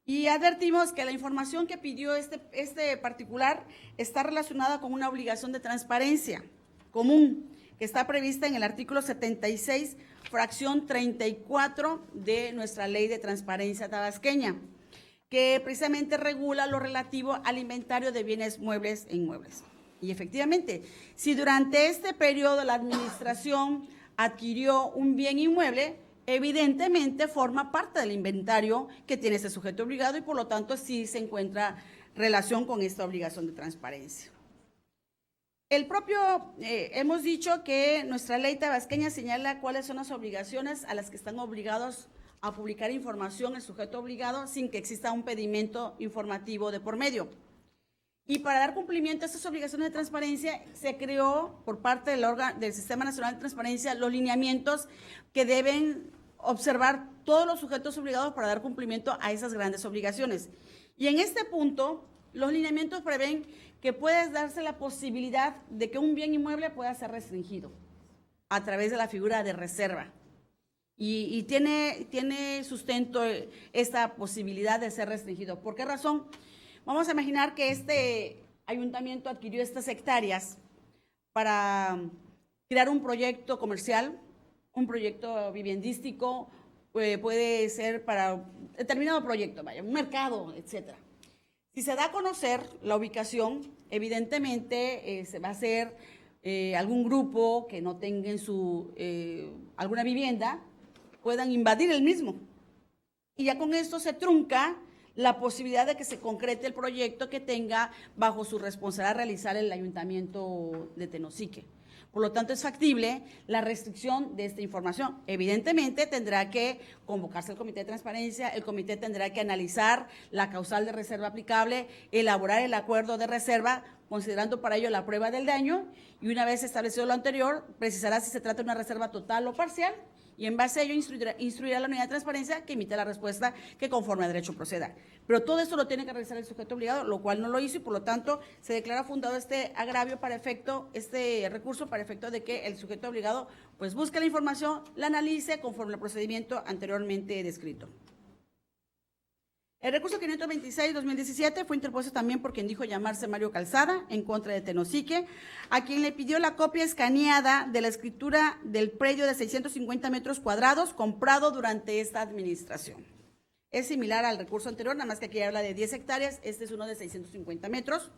S3: y advertimos que la información que pidió este particular está relacionada con una obligación de transparencia común que está prevista en el artículo 76, fracción 34 de nuestra Ley de Transparencia tabasqueña, que precisamente regula lo relativo al inventario de bienes muebles e inmuebles. Y efectivamente, si durante este periodo la administración adquirió un bien inmueble, evidentemente forma parte del inventario que tiene ese sujeto obligado y por lo tanto sí se encuentra relación con esta obligación de transparencia. Hemos dicho que nuestra ley tabasqueña señala cuáles son las obligaciones a las que están obligados a publicar información el sujeto obligado sin que exista un pedimento informativo de por medio. Y para dar cumplimiento a estas obligaciones de transparencia, se creó por parte del Sistema Nacional de Transparencia los lineamientos que deben observar todos los sujetos obligados para dar cumplimiento a esas grandes obligaciones. Y en este punto, los lineamientos prevén que puede darse la posibilidad de que un bien inmueble pueda ser restringido a través de la figura de reserva. Y tiene sustento esta posibilidad de ser restringido. ¿Por qué razón? Vamos a imaginar que este ayuntamiento adquirió estas hectáreas para crear un proyecto comercial, un proyecto viviendístico, puede ser para determinado proyecto, un mercado, etcétera. Si se da a conocer la ubicación, evidentemente se va a hacer algún grupo que no tenga en alguna vivienda, puedan invadir el mismo. Y ya con esto se trunca la posibilidad de que se concrete el proyecto que tenga bajo su responsabilidad realizar el ayuntamiento de Tenosique. Por lo tanto, es factible la restricción de esta información. Evidentemente, tendrá que convocarse el Comité de Transparencia, el comité tendrá que analizar la causal de reserva aplicable, elaborar el acuerdo de reserva, considerando para ello la prueba del daño, y una vez establecido lo anterior, precisará si se trata de una reserva total o parcial, y en base a ello instruirá a la unidad de transparencia que emite la respuesta que conforme a derecho proceda. Pero todo esto lo tiene que realizar el sujeto obligado, lo cual no lo hizo y por lo tanto se declara fundado este agravio este recurso para efecto de que el sujeto obligado pues busque la información, la analice conforme al procedimiento anteriormente descrito. El recurso 526-2017 fue interpuesto también por quien dijo llamarse Mario Calzada en contra de Tenosique, a quien le pidió la copia escaneada de la escritura del predio de 650 metros cuadrados comprado durante esta administración. Es similar al recurso anterior, nada más que aquí habla de 10 hectáreas, este es uno de 650 metros.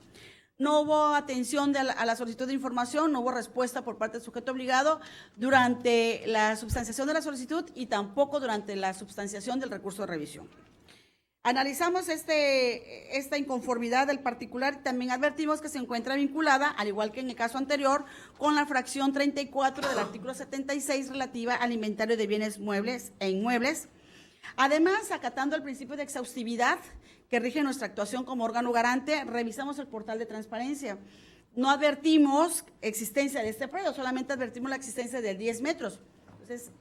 S3: No hubo atención a la solicitud de información, no hubo respuesta por parte del sujeto obligado durante la substanciación de la solicitud y tampoco durante la substanciación del recurso de revisión. Analizamos esta inconformidad del particular y también advertimos que se encuentra vinculada, al igual que en el caso anterior, con la fracción 34 del artículo 76 relativa al inventario de bienes muebles e inmuebles. Además, acatando el principio de exhaustividad que rige nuestra actuación como órgano garante, revisamos el portal de transparencia. No advertimos existencia de este predio, solamente advertimos la existencia de 10 metros. Entonces,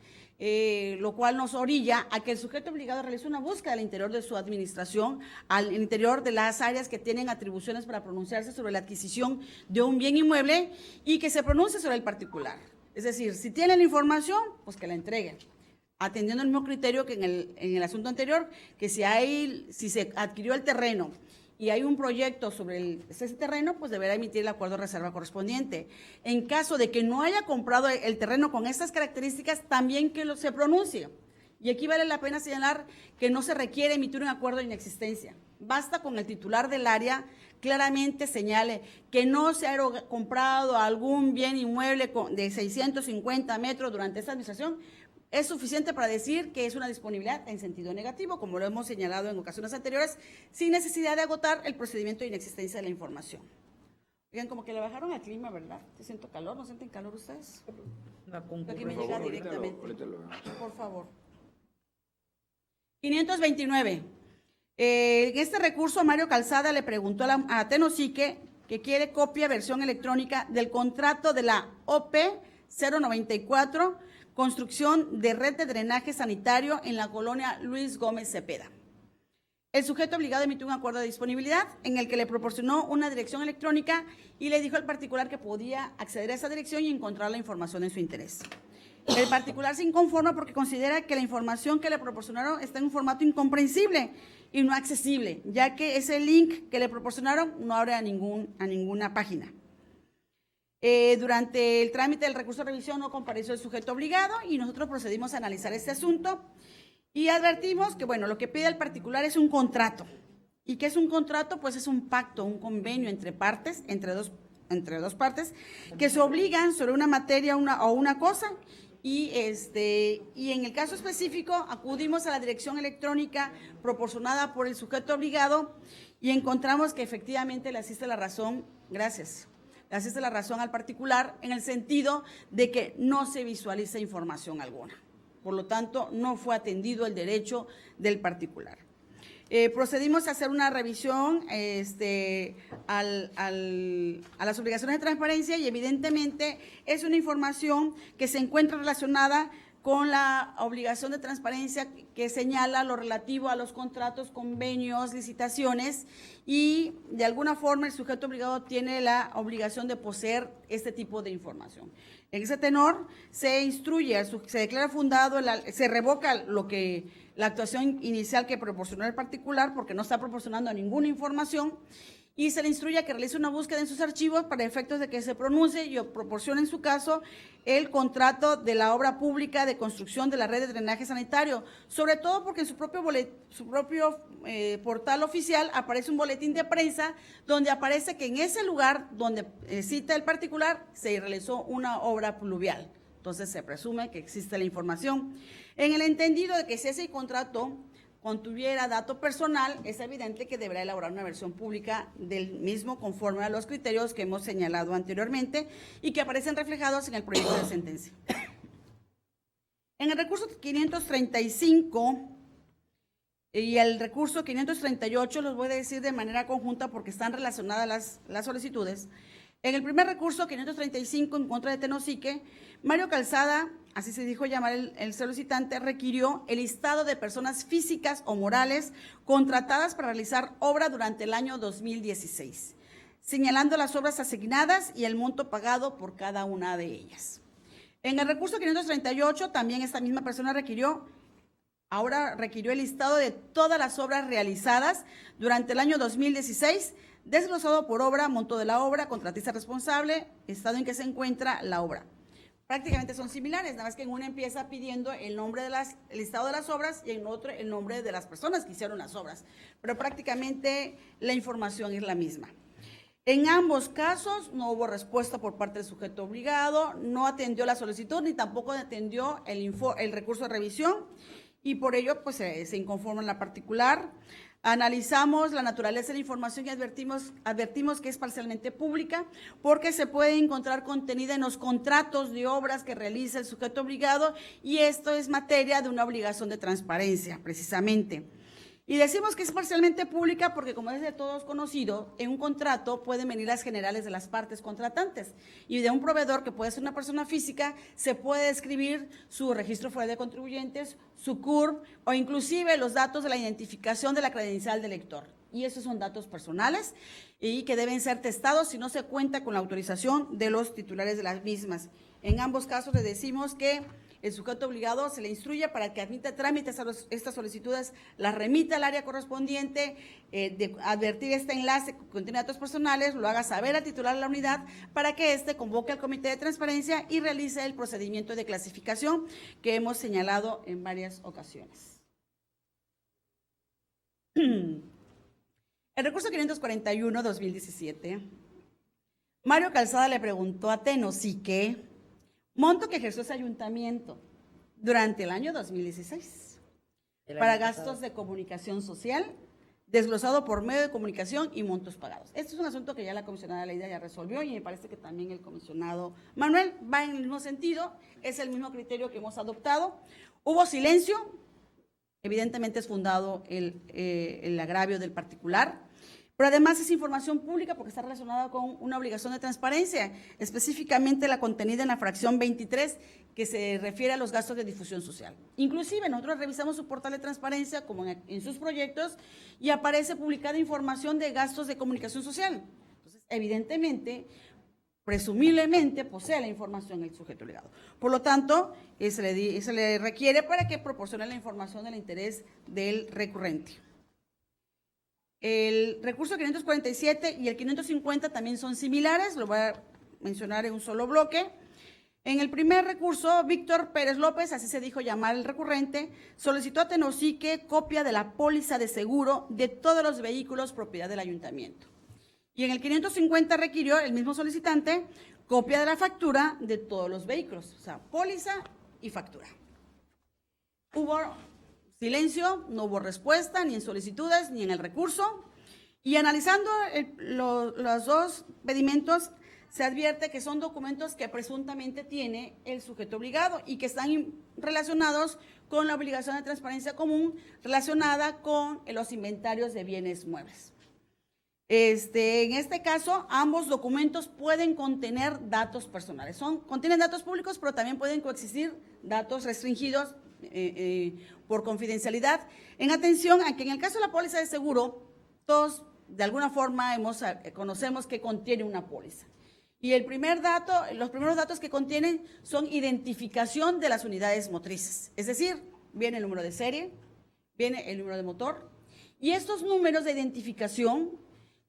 S3: lo cual nos orilla a que el sujeto obligado realice una búsqueda al interior de su administración, al interior de las áreas que tienen atribuciones para pronunciarse sobre la adquisición de un bien inmueble y que se pronuncie sobre el particular. Es decir, si tienen la información, pues que la entreguen, atendiendo el mismo criterio que en el asunto anterior, que si se adquirió el terreno y hay un proyecto sobre ese terreno, pues deberá emitir el acuerdo de reserva correspondiente. En caso de que no haya comprado el terreno con estas características, también que se pronuncie. Y aquí vale la pena señalar que no se requiere emitir un acuerdo de inexistencia. Basta con el titular del área claramente señale que no se ha comprado algún bien inmueble de 650 metros durante esta administración. Es suficiente para decir que es una disponibilidad en sentido negativo, como lo hemos señalado en ocasiones anteriores, sin necesidad de agotar el procedimiento de inexistencia de la información. Oigan, como que le bajaron al clima, ¿verdad? Te siento calor, ¿no sienten calor ustedes? Aquí me llega directamente. Por favor. 529. En este recurso, Mario Calzada le preguntó a Tenosique que quiere copia, versión electrónica del contrato de la OP 094, construcción de red de drenaje sanitario en la colonia Luis Gómez Cepeda. El sujeto obligado emitió un acuerdo de disponibilidad en el que le proporcionó una dirección electrónica y le dijo al particular que podía acceder a esa dirección y encontrar la información en su interés. El particular se inconforma porque considera que la información que le proporcionaron está en un formato incomprensible y no accesible, ya que ese link que le proporcionaron no abre a ninguna página. Durante el trámite del recurso de revisión no compareció el sujeto obligado y nosotros procedimos a analizar este asunto y advertimos que, bueno, lo que pide el particular es un contrato. ¿Y qué es un contrato? Pues es un pacto, un convenio entre partes, entre dos partes, que se obligan sobre una materia o una cosa y en el caso específico acudimos a la dirección electrónica proporcionada por el sujeto obligado y encontramos que efectivamente le asiste la razón, gracias. Le asiste la razón al particular en el sentido de que no se visualiza información alguna. Por lo tanto, no fue atendido el derecho del particular. Procedimos a hacer una revisión a las obligaciones de transparencia y evidentemente es una información que se encuentra relacionada con la obligación de transparencia que señala lo relativo a los contratos, convenios, licitaciones y de alguna forma el sujeto obligado tiene la obligación de poseer este tipo de información. En ese tenor se instruye, se declara fundado, se revoca la actuación inicial que proporcionó el particular porque no está proporcionando ninguna información y se le instruye a que realice una búsqueda en sus archivos para efectos de que se pronuncie y proporcione en su caso el contrato de la obra pública de construcción de la red de drenaje sanitario, sobre todo porque en su propio portal oficial aparece un boletín de prensa donde aparece que en ese lugar donde cita el particular se realizó una obra pluvial. Entonces se presume que existe la información. En el entendido de que si ese contrato contuviera dato personal, es evidente que deberá elaborar una versión pública del mismo conforme a los criterios que hemos señalado anteriormente y que aparecen reflejados en el proyecto de sentencia. En el recurso 535 y el recurso 538, los voy a decir de manera conjunta porque están relacionadas las solicitudes. En el primer recurso, 535, en contra de Tenosique, Mario Calzada, así se dijo llamar el solicitante, requirió el listado de personas físicas o morales contratadas para realizar obra durante el año 2016, señalando las obras asignadas y el monto pagado por cada una de ellas. En el recurso 538, también esta misma persona requirió el listado de todas las obras realizadas durante el año 2016, desglosado por obra, monto de la obra, contratista responsable, estado en que se encuentra la obra. prácticamente son similares, nada más que en una empieza pidiendo el nombre de el listado de las obras y en otro el nombre de las personas que hicieron las obras, pero prácticamente la información es la misma. En ambos casos no hubo respuesta por parte del sujeto obligado, no atendió la solicitud ni tampoco atendió el recurso de revisión y por ello pues se inconforma en la particular. Analizamos la naturaleza de la información y advertimos que es parcialmente pública porque se puede encontrar contenida en los contratos de obras que realiza el sujeto obligado y esto es materia de una obligación de transparencia precisamente. Y decimos que es parcialmente pública porque, como es de todos conocido, en un contrato pueden venir las generales de las partes contratantes y de un proveedor que puede ser una persona física se puede describir su registro fuera de contribuyentes, su CURP o inclusive los datos de la identificación de la credencial del lector. Y esos son datos personales y que deben ser testados si no se cuenta con la autorización de los titulares de las mismas. En ambos casos le decimos que el sujeto obligado se le instruye para que admita trámites a estas solicitudes, las remita al área correspondiente, de advertir este enlace que contiene datos personales, lo haga saber al titular de la unidad para que éste convoque al comité de transparencia y realice el procedimiento de clasificación que hemos señalado en varias ocasiones. El recurso 541-2017, Mario Calzada le preguntó a Tenosique monto que ejerció ese ayuntamiento durante el año 2016 para gastos de comunicación social, desglosado por medio de comunicación y montos pagados. Este es un asunto que ya la comisionada Leida ya resolvió y me parece que también el comisionado Manuel va en el mismo sentido, es el mismo criterio que hemos adoptado. Hubo silencio, evidentemente es fundado el agravio del particular, pero además es información pública porque está relacionada con una obligación de transparencia, específicamente la contenida en la fracción 23 que se refiere a los gastos de difusión social. Inclusive nosotros revisamos su portal de transparencia como en sus proyectos y aparece publicada información de gastos de comunicación social. Entonces, evidentemente, presumiblemente posee la información el sujeto obligado. Por lo tanto, se le requiere para que proporcione la información del interés del recurrente. El recurso 547 y el 550 también son similares, lo voy a mencionar en un solo bloque. En el primer recurso, Víctor Pérez López, así se dijo llamar el recurrente, solicitó a Tenosique copia de la póliza de seguro de todos los vehículos propiedad del ayuntamiento. Y en el 550 requirió el mismo solicitante copia de la factura de todos los vehículos, o sea, póliza y factura. Hubo silencio, no hubo respuesta ni en solicitudes ni en el recurso y analizando los dos pedimentos se advierte que son documentos que presuntamente tiene el sujeto obligado y que están relacionados con la obligación de transparencia común relacionada con los inventarios de bienes muebles. En este caso, ambos documentos pueden contener datos personales. Contienen datos públicos, pero también pueden coexistir datos restringidos por confidencialidad, en atención a que en el caso de la póliza de seguro, todos de alguna forma conocemos que contiene una póliza. Y los primeros datos que contienen son identificación de las unidades motrices, es decir, viene el número de serie, viene el número de motor, y estos números de identificación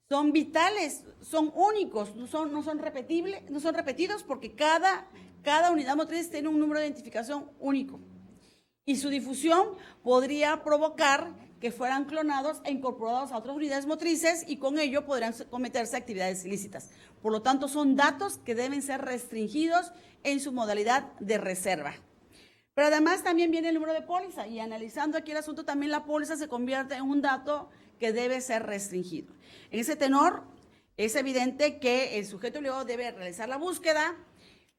S3: son vitales, son únicos, no son repetibles, no son repetidos porque cada unidad motriz tiene un número de identificación único. Y su difusión podría provocar que fueran clonados e incorporados a otras unidades motrices y con ello podrían cometerse actividades ilícitas. Por lo tanto, son datos que deben ser restringidos en su modalidad de reserva. Pero además también viene el número de póliza y analizando aquí el asunto también la póliza se convierte en un dato que debe ser restringido. En ese tenor es evidente que el sujeto obligado debe realizar la búsqueda,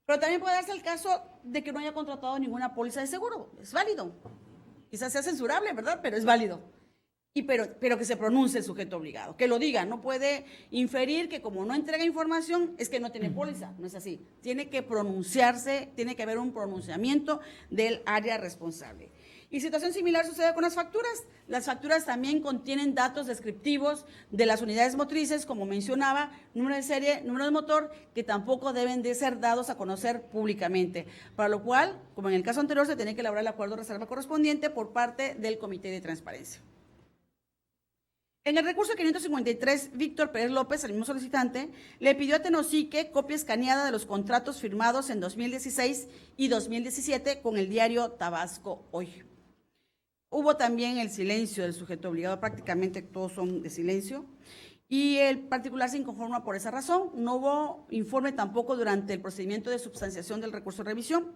S3: pero también puede darse el caso de que no haya contratado ninguna póliza de seguro. Es válido. Quizás sea censurable, ¿verdad? Pero es válido. Pero que se pronuncie el sujeto obligado, que lo diga. No puede inferir que como no entrega información es que no tiene póliza. No es así. Tiene que pronunciarse, tiene que haber un pronunciamiento del área responsable. Y situación similar sucede con las facturas. Las facturas también contienen datos descriptivos de las unidades motrices, como mencionaba, número de serie, número de motor, que tampoco deben de ser dados a conocer públicamente. Para lo cual, como en el caso anterior, se tiene que elaborar el acuerdo de reserva correspondiente por parte del Comité de Transparencia. En el recurso 553, Víctor Pérez López, el mismo solicitante, le pidió a Tenosique copia escaneada de los contratos firmados en 2016 y 2017 con el diario Tabasco Hoy. Hubo también el silencio del sujeto obligado, prácticamente todos son de silencio, y el particular se inconforma por esa razón. No hubo informe tampoco durante el procedimiento de substanciación del recurso de revisión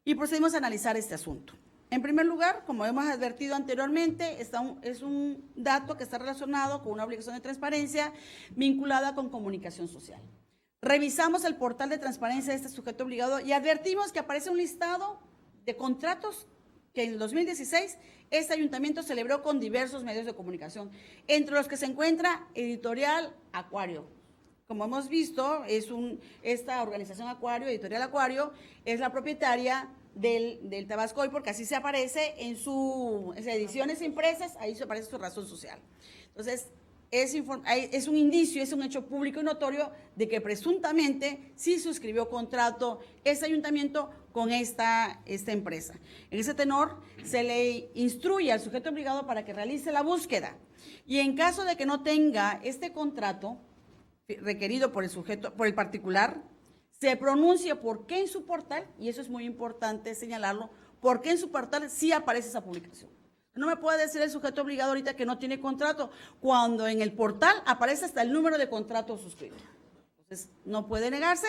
S3: y procedimos a analizar este asunto. En primer lugar, como hemos advertido anteriormente, es un dato que está relacionado con una obligación de transparencia vinculada con comunicación social. Revisamos el portal de transparencia de este sujeto obligado y advertimos que aparece un listado de contratos que en el 2016 este ayuntamiento celebró con diversos medios de comunicación, entre los que se encuentra Editorial Acuario. Como hemos visto, esta organización Acuario, Editorial Acuario, es la propietaria del Tabasco Hoy, porque así se aparece en sus ediciones impresas, ahí se aparece su razón social. Entonces, es un indicio, es un hecho público y notorio de que presuntamente sí suscribió contrato este ayuntamiento con esta empresa. En ese tenor, se le instruye al sujeto obligado para que realice la búsqueda y en caso de que no tenga este contrato requerido por el particular, se pronuncia por qué en su portal, y eso es muy importante señalarlo, por qué en su portal sí aparece esa publicación. No me puede decir el sujeto obligado ahorita que no tiene contrato, cuando en el portal aparece hasta el número de contrato suscrito. Entonces, no puede negarse,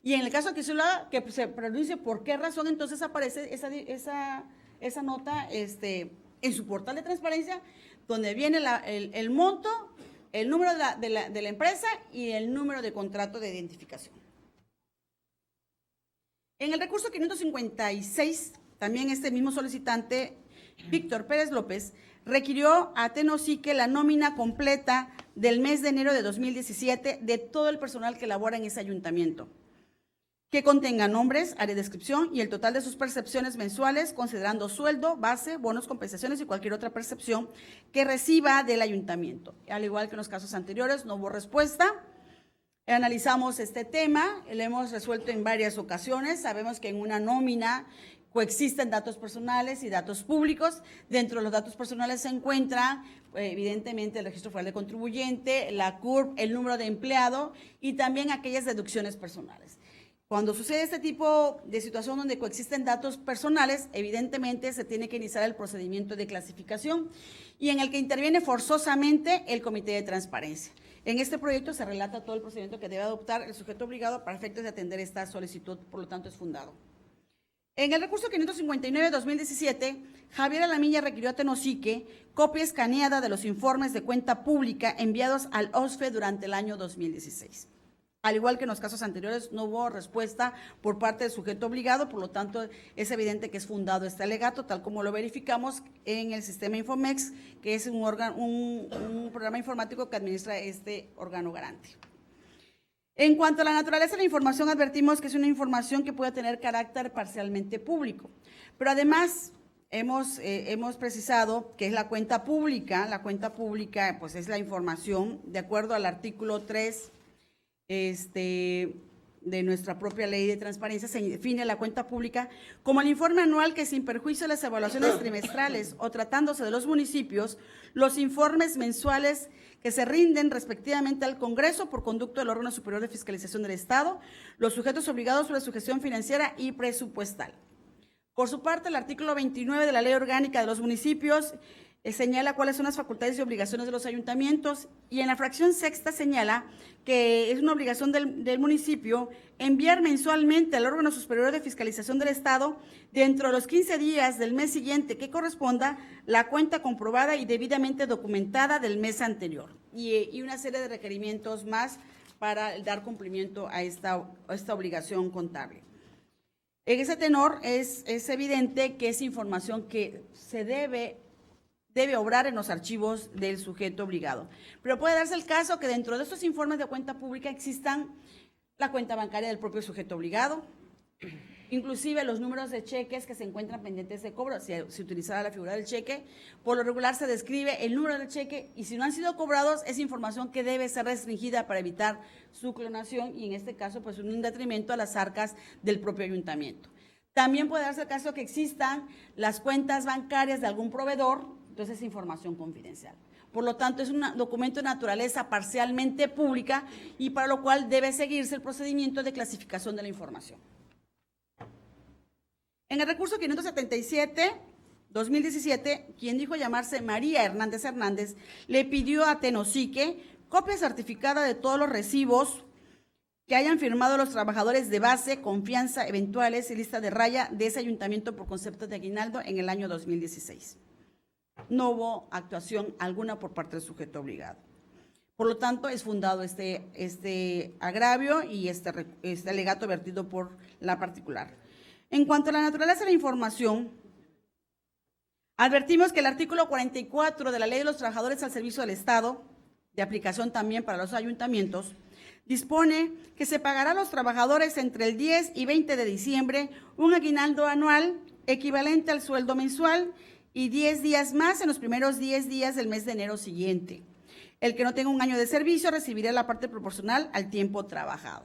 S3: y en el caso que se pronuncie por qué razón, entonces aparece esa nota en su portal de transparencia, donde viene el monto, el número de la empresa y el número de contrato de identificación. En el recurso 556, también este mismo solicitante, Víctor Pérez López, requirió a Tenosique la nómina completa del mes de enero de 2017 de todo el personal que labora en ese ayuntamiento, que contenga nombres, área de descripción y el total de sus percepciones mensuales, considerando sueldo, base, bonos, compensaciones y cualquier otra percepción que reciba del ayuntamiento. Al igual que en los casos anteriores, no hubo respuesta. Analizamos este tema, lo hemos resuelto en varias ocasiones. Sabemos que en una nómina coexisten datos personales y datos públicos. Dentro de los datos personales se encuentra, evidentemente, el registro federal de contribuyente, la CURP, el número de empleado y también aquellas deducciones personales. Cuando sucede este tipo de situación donde coexisten datos personales, evidentemente se tiene que iniciar el procedimiento de clasificación y en el que interviene forzosamente el Comité de Transparencia. En este proyecto se relata todo el procedimiento que debe adoptar el sujeto obligado para efectos de atender esta solicitud, por lo tanto es fundado. En el recurso 559-2017, Javier Alamilla requirió a Tenosique copia escaneada de los informes de cuenta pública enviados al OSFE durante el año 2016. Al igual que en los casos anteriores, no hubo respuesta por parte del sujeto obligado, por lo tanto, es evidente que es fundado este alegato, tal como lo verificamos en el sistema Infomex, que es un programa informático que administra este órgano garante. En cuanto a la naturaleza de la información, advertimos que es una información que puede tener carácter parcialmente público, pero además hemos precisado que es la cuenta pública. La cuenta pública, pues, es la información, de acuerdo al artículo 3 de nuestra propia ley de transparencia, se define la cuenta pública como el informe anual que, sin perjuicio de las evaluaciones trimestrales o tratándose de los municipios, los informes mensuales que se rinden respectivamente al Congreso por conducto del órgano superior de fiscalización del Estado, los sujetos obligados sobre su gestión financiera y presupuestal. Por su parte, el artículo 29 de la Ley Orgánica de los Municipios señala cuáles son las facultades y obligaciones de los ayuntamientos, y en la fracción sexta señala que es una obligación del municipio enviar mensualmente al órgano superior de fiscalización del Estado, dentro de los 15 días del mes siguiente que corresponda, la cuenta comprobada y debidamente documentada del mes anterior, y una serie de requerimientos más para dar cumplimiento a esta obligación contable. En ese tenor es evidente que es información que se debe obrar en los archivos del sujeto obligado. Pero puede darse el caso que dentro de estos informes de cuenta pública existan la cuenta bancaria del propio sujeto obligado, inclusive los números de cheques que se encuentran pendientes de cobro. Si se utilizara la figura del cheque, por lo regular se describe el número del cheque, y si no han sido cobrados, es información que debe ser restringida para evitar su clonación y en este caso, pues, un detrimento a las arcas del propio ayuntamiento. También puede darse el caso que existan las cuentas bancarias de algún proveedor, entonces es información confidencial. Por lo tanto, es un documento de naturaleza parcialmente pública y para lo cual debe seguirse el procedimiento de clasificación de la información. En el recurso 577-2017, quien dijo llamarse María Hernández Hernández, le pidió a Tenosique copia certificada de todos los recibos que hayan firmado los trabajadores de base, confianza, eventuales y lista de raya de ese ayuntamiento por concepto de aguinaldo en el año 2016. No hubo actuación alguna por parte del sujeto obligado. Por lo tanto, es fundado este agravio y este alegato vertido por la particular. En cuanto a la naturaleza de la información, advertimos que el artículo 44 de la Ley de los Trabajadores al Servicio del Estado, de aplicación también para los ayuntamientos, dispone que se pagará a los trabajadores entre el 10 y 20 de diciembre un aguinaldo anual equivalente al sueldo mensual y 10 días más en los primeros 10 días del mes de enero siguiente. El que no tenga un año de servicio recibirá la parte proporcional al tiempo trabajado.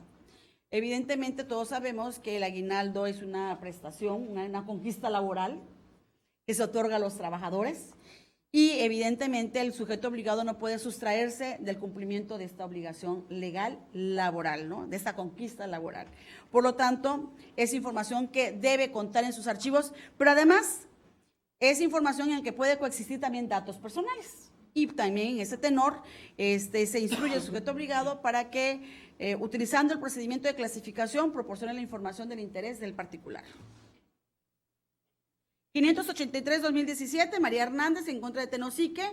S3: Evidentemente, todos sabemos que el aguinaldo es una prestación, una conquista laboral que se otorga a los trabajadores y evidentemente el sujeto obligado no puede sustraerse del cumplimiento de esta obligación legal laboral, ¿no? De esta conquista laboral. Por lo tanto, es información que debe contar en sus archivos, pero además es información en la que puede coexistir también datos personales. Y también en ese tenor se instruye al sujeto obligado para que, utilizando el procedimiento de clasificación, proporcione la información del interés del particular. 583-2017, María Hernández, en contra de Tenosique,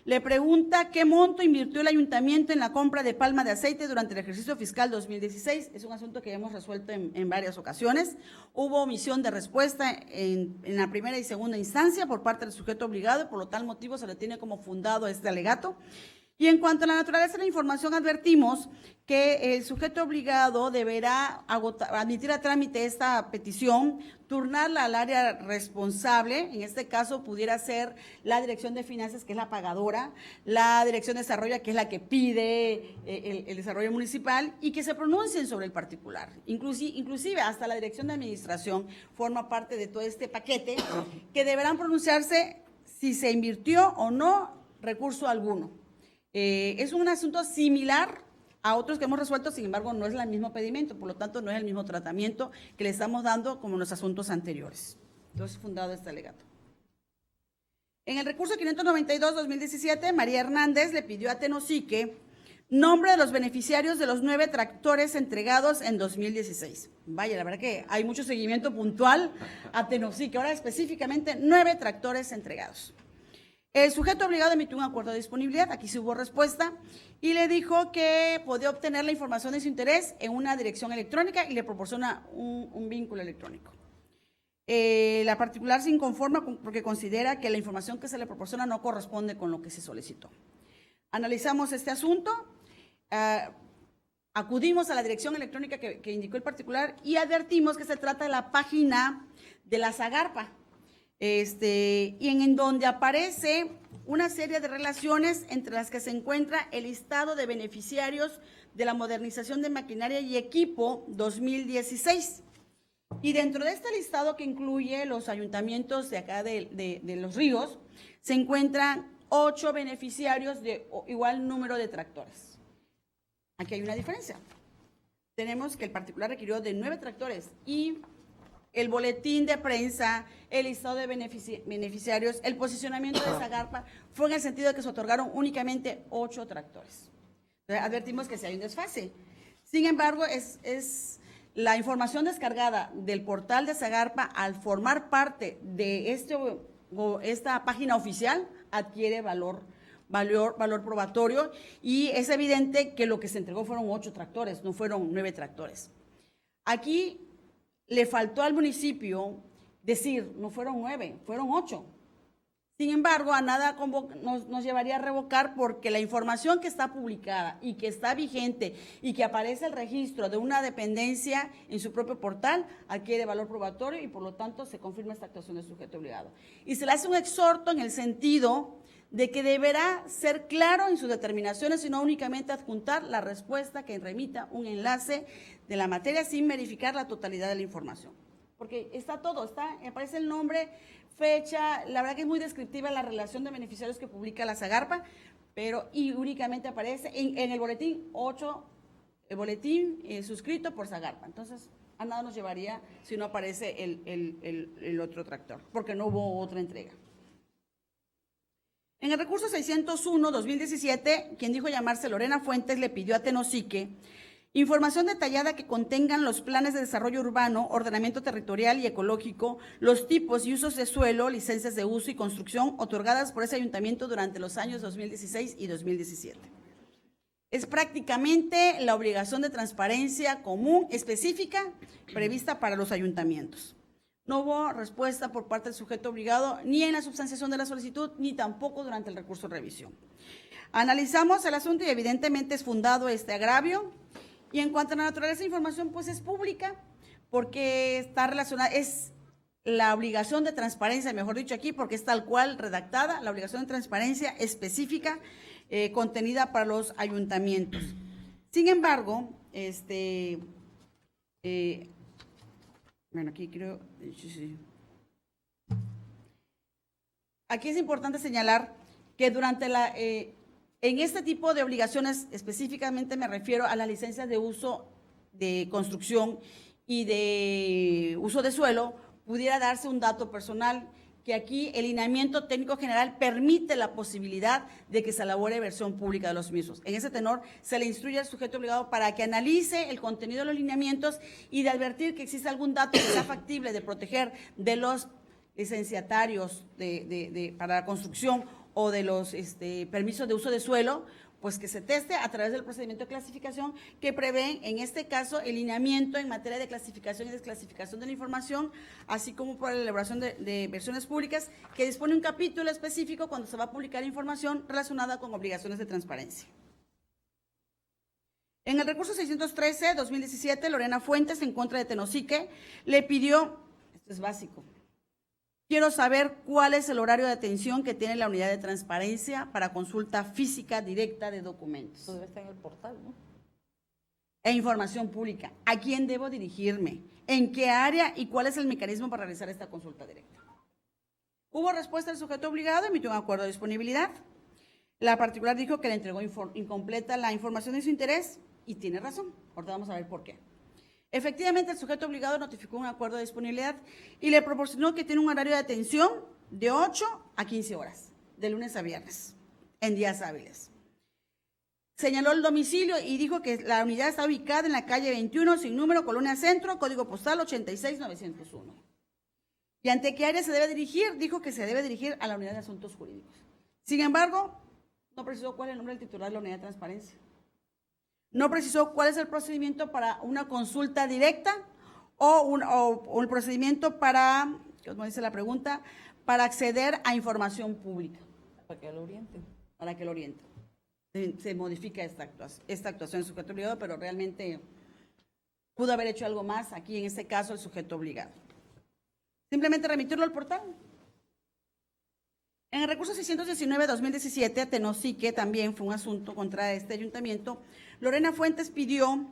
S3: le pregunta qué monto invirtió el ayuntamiento en la compra de palma de aceite durante el ejercicio fiscal 2016. Es un asunto que hemos resuelto en varias ocasiones. Hubo omisión de respuesta en la primera y segunda instancia por parte del sujeto obligado y por lo tal motivo se le tiene como fundado este alegato. Y en cuanto a la naturaleza de la información, advertimos que el sujeto obligado deberá admitir a trámite esta petición, turnarla al área responsable, en este caso pudiera ser la Dirección de Finanzas, que es la pagadora, la Dirección de Desarrollo, que es la que pide el desarrollo municipal, y que se pronuncien sobre el particular. Inclusive hasta la Dirección de Administración forma parte de todo este paquete, que deberán pronunciarse si se invirtió o no recurso alguno. Es un asunto similar a otros que hemos resuelto, sin embargo, no es el mismo pedimento, por lo tanto, no es el mismo tratamiento que le estamos dando como en los asuntos anteriores. Entonces, fundado este alegato. En el recurso 592-2017, María Hernández le pidió a Tenosique nombre de los beneficiarios de los 9 tractores entregados en 2016. Vaya, la verdad que hay mucho seguimiento puntual a Tenosique, ahora específicamente 9 tractores entregados. El sujeto obligado emitió un acuerdo de disponibilidad, aquí sí hubo respuesta, y le dijo que podía obtener la información de su interés en una dirección electrónica y le proporciona un vínculo electrónico. La particular se inconforma porque considera que la información que se le proporciona no corresponde con lo que se solicitó. Analizamos este asunto, acudimos a la dirección electrónica que indicó el particular y advertimos que se trata de la página de la Zagarpa, y en donde aparece una serie de relaciones entre las que se encuentra el listado de beneficiarios de la modernización de maquinaria y equipo 2016. Y dentro de este listado, que incluye los ayuntamientos de acá de Los Ríos, se encuentran 8 beneficiarios de igual número de tractores. Aquí hay una diferencia. Tenemos que el particular requirió de 9 tractores y el boletín de prensa, el listado de beneficiarios, el posicionamiento de Zagarpa fue en el sentido de que se otorgaron únicamente 8 tractores. Entonces, advertimos que si hay un desfase. Sin embargo, es la información descargada del portal de Zagarpa, al formar parte de esta página oficial, adquiere valor probatorio, y es evidente que lo que se entregó fueron 8 tractores, no fueron 9 tractores. Aquí le faltó al municipio decir, no fueron 9, fueron 8. Sin embargo, a nada nos llevaría a revocar, porque la información que está publicada y que está vigente y que aparece el registro de una dependencia en su propio portal adquiere valor probatorio y por lo tanto se confirma esta actuación del sujeto obligado. Y se le hace un exhorto en el sentido de que deberá ser claro en sus determinaciones y no únicamente adjuntar la respuesta que remita un enlace de la materia sin verificar la totalidad de la información. Porque está todo, aparece el nombre, fecha, la verdad que es muy descriptiva la relación de beneficiarios que publica la Zagarpa, pero y únicamente aparece en el boletín 8, el boletín suscrito por Zagarpa. Entonces, a nada nos llevaría si no aparece el otro tractor, porque no hubo otra entrega. En el recurso 601-2017, quien dijo llamarse Lorena Fuentes le pidió a Tenosique información detallada que contengan los planes de desarrollo urbano, ordenamiento territorial y ecológico, los tipos y usos de suelo, licencias de uso y construcción otorgadas por ese ayuntamiento durante los años 2016 y 2017. Es prácticamente la obligación de transparencia común específica prevista para los ayuntamientos. No hubo respuesta por parte del sujeto obligado ni en la substanciación de la solicitud, ni tampoco durante el recurso de revisión. Analizamos el asunto y evidentemente es fundado este agravio. Y en cuanto a la naturaleza de información, pues es pública, porque está relacionada, es la obligación de transparencia, mejor dicho aquí, porque es tal cual redactada, la obligación de transparencia específica contenida para los ayuntamientos. Sin embargo, bueno, aquí creo, sí. Aquí es importante señalar que durante en este tipo de obligaciones, específicamente me refiero a las licencias de uso de construcción y de uso de suelo, pudiera darse un dato personal, que aquí el lineamiento técnico general permite la posibilidad de que se elabore versión pública de los mismos. En ese tenor, se le instruye al sujeto obligado para que analice el contenido de los lineamientos y de advertir que existe algún dato que sea factible de proteger de los licenciatarios para la construcción o de los permisos de uso de suelo, pues que se teste a través del procedimiento de clasificación que prevé, en este caso, el lineamiento en materia de clasificación y desclasificación de la información, así como por la elaboración de versiones públicas, que dispone un capítulo específico cuando se va a publicar información relacionada con obligaciones de transparencia. En el recurso 613-2017, Lorena Fuentes, en contra de Tenosique, le pidió, esto es básico, quiero saber cuál es el horario de atención que tiene la unidad de transparencia para consulta física directa de documentos.
S4: Eso debe estar en el portal, ¿no?
S3: E información pública. ¿A quién debo dirigirme? ¿En qué área? ¿Y cuál es el mecanismo para realizar esta consulta directa? Hubo respuesta del sujeto obligado, emitió un acuerdo de disponibilidad. La particular dijo que le entregó incompleta la información de su interés y tiene razón. Ahorita vamos a ver por qué. Efectivamente, el sujeto obligado notificó un acuerdo de disponibilidad y le proporcionó que tiene un horario de atención de 8 a 15 horas, de lunes a viernes, en días hábiles. Señaló el domicilio y dijo que la unidad está ubicada en la calle 21, sin número, Colonia Centro, código postal 86901. ¿Y ante qué área se debe dirigir? Dijo que se debe dirigir a la unidad de asuntos jurídicos. Sin embargo, no precisó cuál es el nombre del titular de la unidad de transparencia. No precisó cuál es el procedimiento para una consulta directa o el procedimiento para, como dice la pregunta, para acceder a información pública.
S4: Para que lo orienten.
S3: Para que lo orienten. Se modifica esta actuación del sujeto obligado, pero realmente pudo haber hecho algo más aquí, en este caso, el sujeto obligado. Simplemente remitirlo al portal. En el recurso 619-2017, Tenosique también fue un asunto contra este ayuntamiento. Lorena Fuentes pidió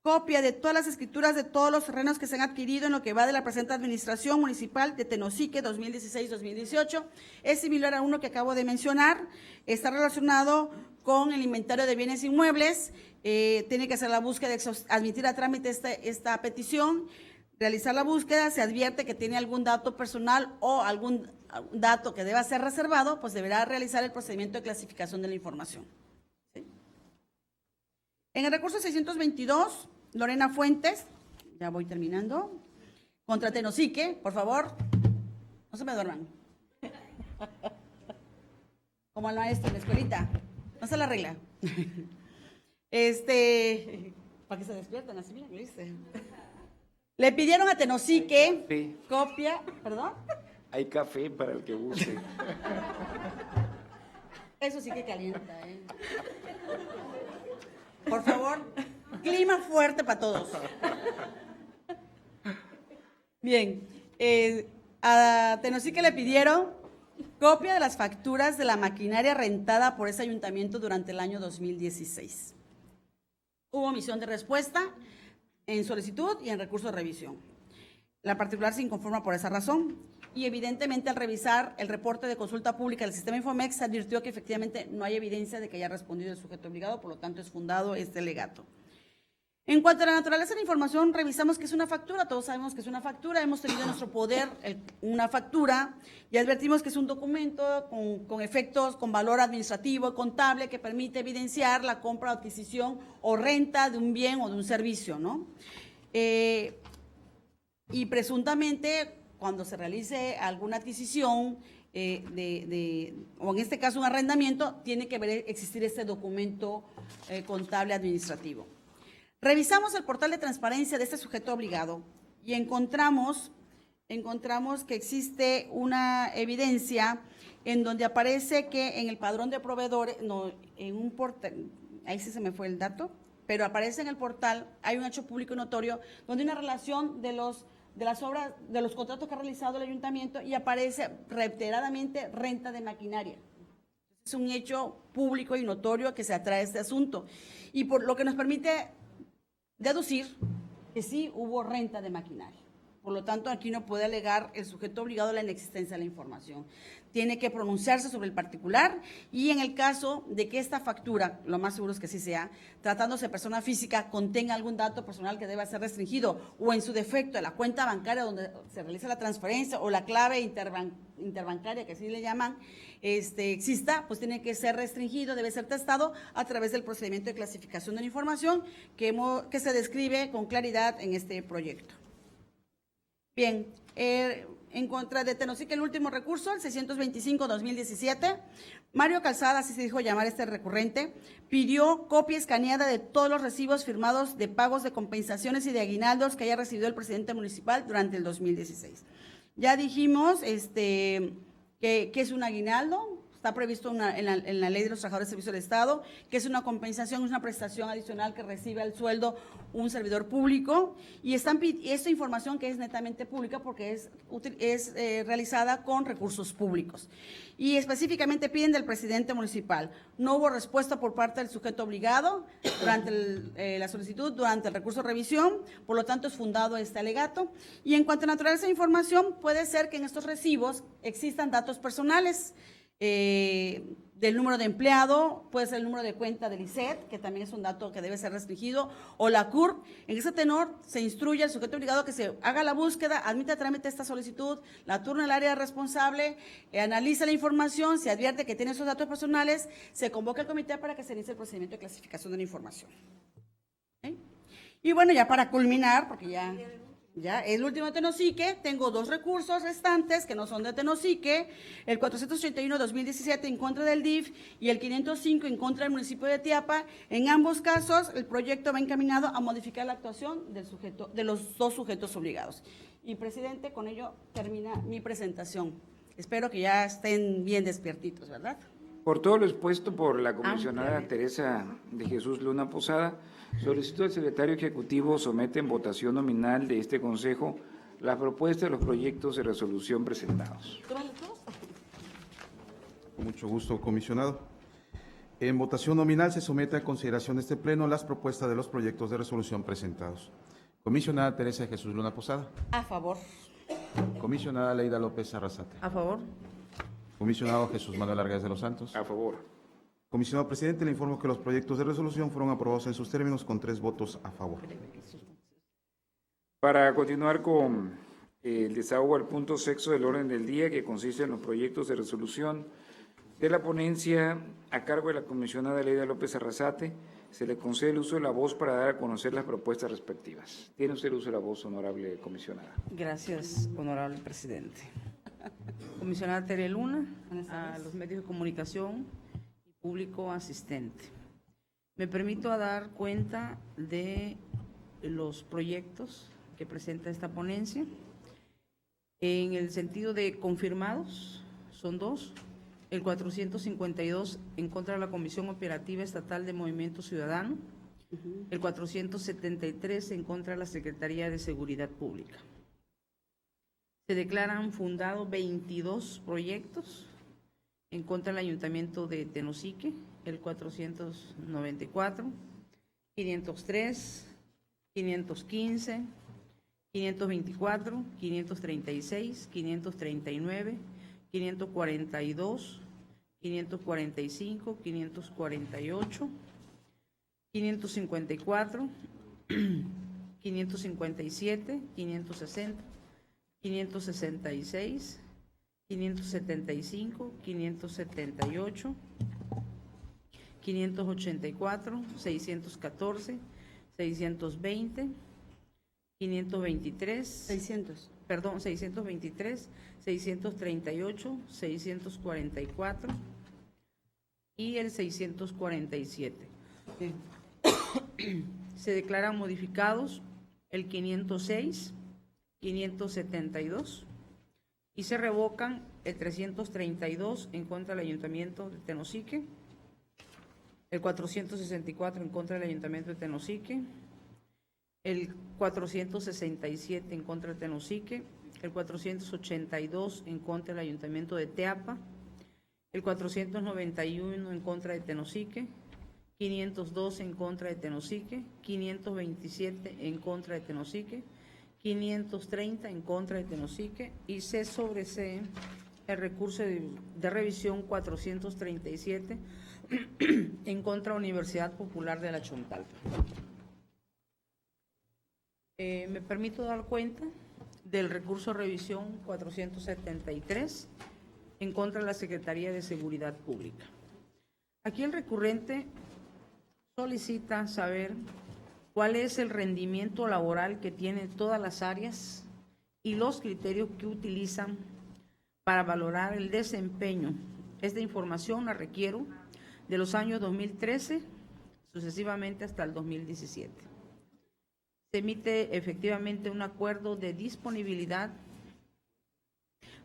S3: copia de todas las escrituras de todos los terrenos que se han adquirido en lo que va de la presente administración municipal de Tenosique 2016-2018. Es similar a uno que acabo de mencionar. Está relacionado con el inventario de bienes inmuebles. Tiene que hacer la búsqueda de admitir a trámite esta petición. Realizar la búsqueda, se advierte que tiene algún dato personal o algún dato que deba ser reservado, pues deberá realizar el procedimiento de clasificación de la información. ¿Sí? En el recurso 622, Lorena Fuentes, ya voy terminando, contra Tenosique, por favor, no se me duerman. Como el maestro en la escuelita, no se la arregla. Para que se despierten, así, mira, ¿viste? Le pidieron a Tenosique copia, ¿perdón?
S1: Hay café para el que guste.
S3: Eso sí que calienta, ¿eh? Por favor, clima fuerte para todos. Bien, a Tenosique le pidieron copia de las facturas de la maquinaria rentada por ese ayuntamiento durante el año 2016. Hubo omisión de respuesta en solicitud y en recurso de revisión. La particular se inconforma por esa razón. y evidentemente al revisar el reporte de consulta pública del sistema Infomex se advirtió que efectivamente no hay evidencia de que haya respondido el sujeto obligado, por lo tanto es fundado este alegato. En cuanto a la naturaleza de la información, revisamos que es una factura, todos sabemos que es una factura, hemos tenido en nuestro poder una factura y advertimos que es un documento con efectos, con valor administrativo y contable que permite evidenciar la compra, adquisición o renta de un bien o de un servicio, ¿no? Y presuntamente, cuando se realice alguna adquisición o en este caso un arrendamiento, tiene que existir este documento contable administrativo. Revisamos el portal de transparencia de este sujeto obligado y encontramos que existe una evidencia en donde aparece que en el padrón de proveedores, no, en un portal, ahí sí se me fue el dato, pero aparece en el portal, hay un hecho público y notorio, donde hay una relación de las obras, de los contratos que ha realizado el ayuntamiento y aparece reiteradamente renta de maquinaria. Es un hecho público y notorio que se atrae este asunto y por lo que nos permite deducir que sí hubo renta de maquinaria. Por lo tanto, aquí no puede alegar el sujeto obligado a la inexistencia de la información. Tiene que pronunciarse sobre el particular y en el caso de que esta factura, lo más seguro es que sí sea, tratándose de persona física, contenga algún dato personal que deba ser restringido o en su defecto la cuenta bancaria donde se realiza la transferencia o la clave interbancaria, que así le llaman, exista, pues tiene que ser restringido, debe ser testado a través del procedimiento de clasificación de la información que se describe con claridad en este proyecto. Bien, en contra de Tenosique, el último recurso, el 625-2017, Mario Calzada, así se dijo llamar este recurrente, pidió copia escaneada de todos los recibos firmados de pagos de compensaciones y de aguinaldos que haya recibido el presidente municipal durante el 2016. Ya dijimos que es un aguinaldo. Está previsto en la Ley de los Trabajadores de Servicio del Estado, que es una compensación, es una prestación adicional que recibe al sueldo un servidor público, y esta información que es netamente pública porque es realizada con recursos públicos. Y específicamente piden del presidente municipal. No hubo respuesta por parte del sujeto obligado durante la solicitud, durante el recurso de revisión, por lo tanto es fundado este alegato. Y en cuanto a naturaleza de información, puede ser que en estos recibos existan datos personales, del número de empleado, puede ser el número de cuenta del ISET, que también es un dato que debe ser restringido, o la CURP. En ese tenor se instruye al sujeto obligado a que se haga la búsqueda, admite a trámite esta solicitud, la turna el área responsable, analiza la información, se advierte que tiene esos datos personales, se convoca al comité para que se inicie el procedimiento de clasificación de la información. ¿Okay? Y bueno, ya para culminar, porque ya es el último de Tenosique, tengo dos recursos restantes que no son de Tenosique, el 481-2017 en contra del DIF y el 505 en contra del municipio de Tiapa. En ambos casos, el proyecto va encaminado a modificar la actuación de los dos sujetos obligados. Y, presidente, con ello termina mi presentación. Espero que ya estén bien despiertitos, ¿verdad?
S1: Por todo lo expuesto por la comisionada Teresa de Jesús Luna Posada, solicito al secretario ejecutivo somete en votación nominal de este Consejo la propuesta de los proyectos de resolución presentados.
S2: Con mucho gusto, comisionado. En votación nominal se somete a consideración de este Pleno las propuestas de los proyectos de resolución presentados. Comisionada Teresa de Jesús Luna Posada.
S3: A favor.
S2: Comisionada Leida López Arrasate.
S4: A favor.
S2: Comisionado Jesús Manuel Argáez de los Santos.
S1: A favor.
S2: Comisionado presidente, le informo que los proyectos de resolución fueron aprobados en sus términos con 3 votos a favor.
S1: Para continuar con el desahogo al punto sexto del orden del día, que consiste en los proyectos de resolución de la ponencia a cargo de la comisionada Leida López Arrasate, se le concede el uso de la voz para dar a conocer las propuestas respectivas. Tiene usted el uso de la voz, honorable comisionada.
S4: Gracias, honorable presidente. Comisionada Tere Luna, a los medios de comunicación y público asistente. Me permito dar cuenta de los proyectos que presenta esta ponencia. En el sentido de confirmados, son 2. El 452 en contra de la Comisión Operativa Estatal de Movimiento Ciudadano. El 473 en contra de la Secretaría de Seguridad Pública. Se declaran fundados 22 proyectos en contra del Ayuntamiento de Tenosique, el 494, 503, 515, 524, 536, 539, 542, 545, 548, 554, 557, 560, 566, 575, 578, 584, 614, 620, 523, 623, 638, 644 y el 647. Se declaran modificados el 506, 572 y se revocan el 332 en contra del Ayuntamiento de Tenosique, el 464 en contra del Ayuntamiento de Tenosique, el 467 en contra de Tenosique, el 482 en contra del Ayuntamiento de Teapa, el 491 en contra de Tenosique, 502 en contra de Tenosique, 527 en contra de Tenosique, 530 en contra de Tenosique y se sobresee el recurso de revisión 437 en contra de la Universidad Popular de la Chontalpa. Me permito dar cuenta del recurso de revisión 473 en contra de la Secretaría de Seguridad Pública. Aquí el recurrente solicita saber cuál es el rendimiento laboral que tienen todas las áreas y los criterios que utilizan para valorar el desempeño. Esta información la requiero de los años 2013 sucesivamente hasta el 2017. Se emite efectivamente un acuerdo de disponibilidad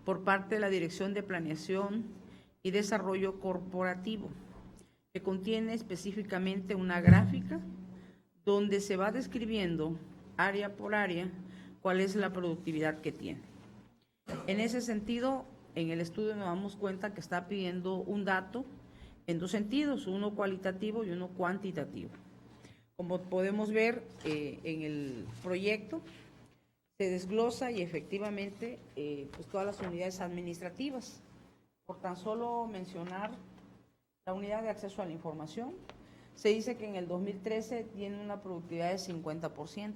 S4: por parte de la Dirección de Planeación y Desarrollo Corporativo, que contiene específicamente una gráfica donde se va describiendo área por área cuál es la productividad que tiene. En ese sentido, en el estudio nos damos cuenta que está pidiendo un dato en dos sentidos, uno cualitativo y uno cuantitativo. Como podemos ver en el proyecto, se desglosa y efectivamente pues todas las unidades administrativas. Por tan solo mencionar la unidad de acceso a la información, se dice que en el 2013 tiene una productividad de 50%.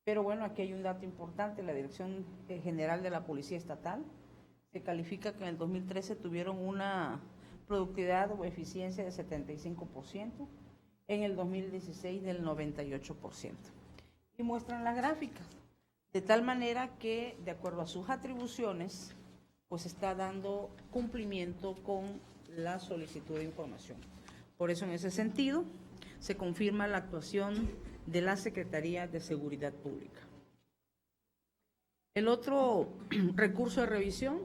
S4: Pero bueno, aquí hay un dato importante, la Dirección General de la Policía Estatal se califica que en el 2013 tuvieron una productividad o eficiencia de 75%, en el 2016 del 98%. Y muestran las gráficas, de tal manera que, de acuerdo a sus atribuciones, pues está dando cumplimiento con la solicitud de información. Por eso, en ese sentido, se confirma la actuación de la Secretaría de Seguridad Pública. El otro recurso de revisión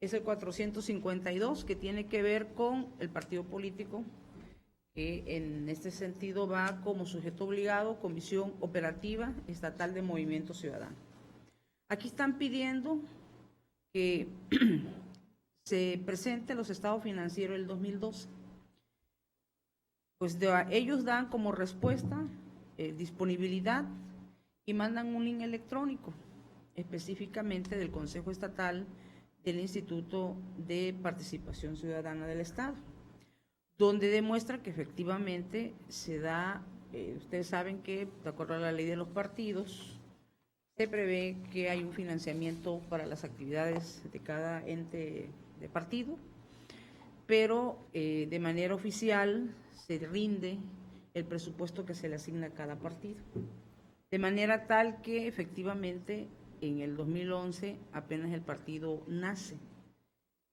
S4: es el 452, que tiene que ver con el partido político, que en este sentido va como sujeto obligado, Comisión Operativa Estatal de Movimiento Ciudadano. Aquí están pidiendo que se presenten los estados financieros del 2012. Pues ellos dan como respuesta disponibilidad y mandan un link electrónico, específicamente del Consejo Estatal del Instituto de Participación Ciudadana del Estado, donde demuestra que efectivamente se da, ustedes saben que de acuerdo a la ley de los partidos, se prevé que hay un financiamiento para las actividades de cada ente de partido, pero de manera oficial se rinde el presupuesto que se le asigna a cada partido, de manera tal que efectivamente en el 2011 apenas el partido nace,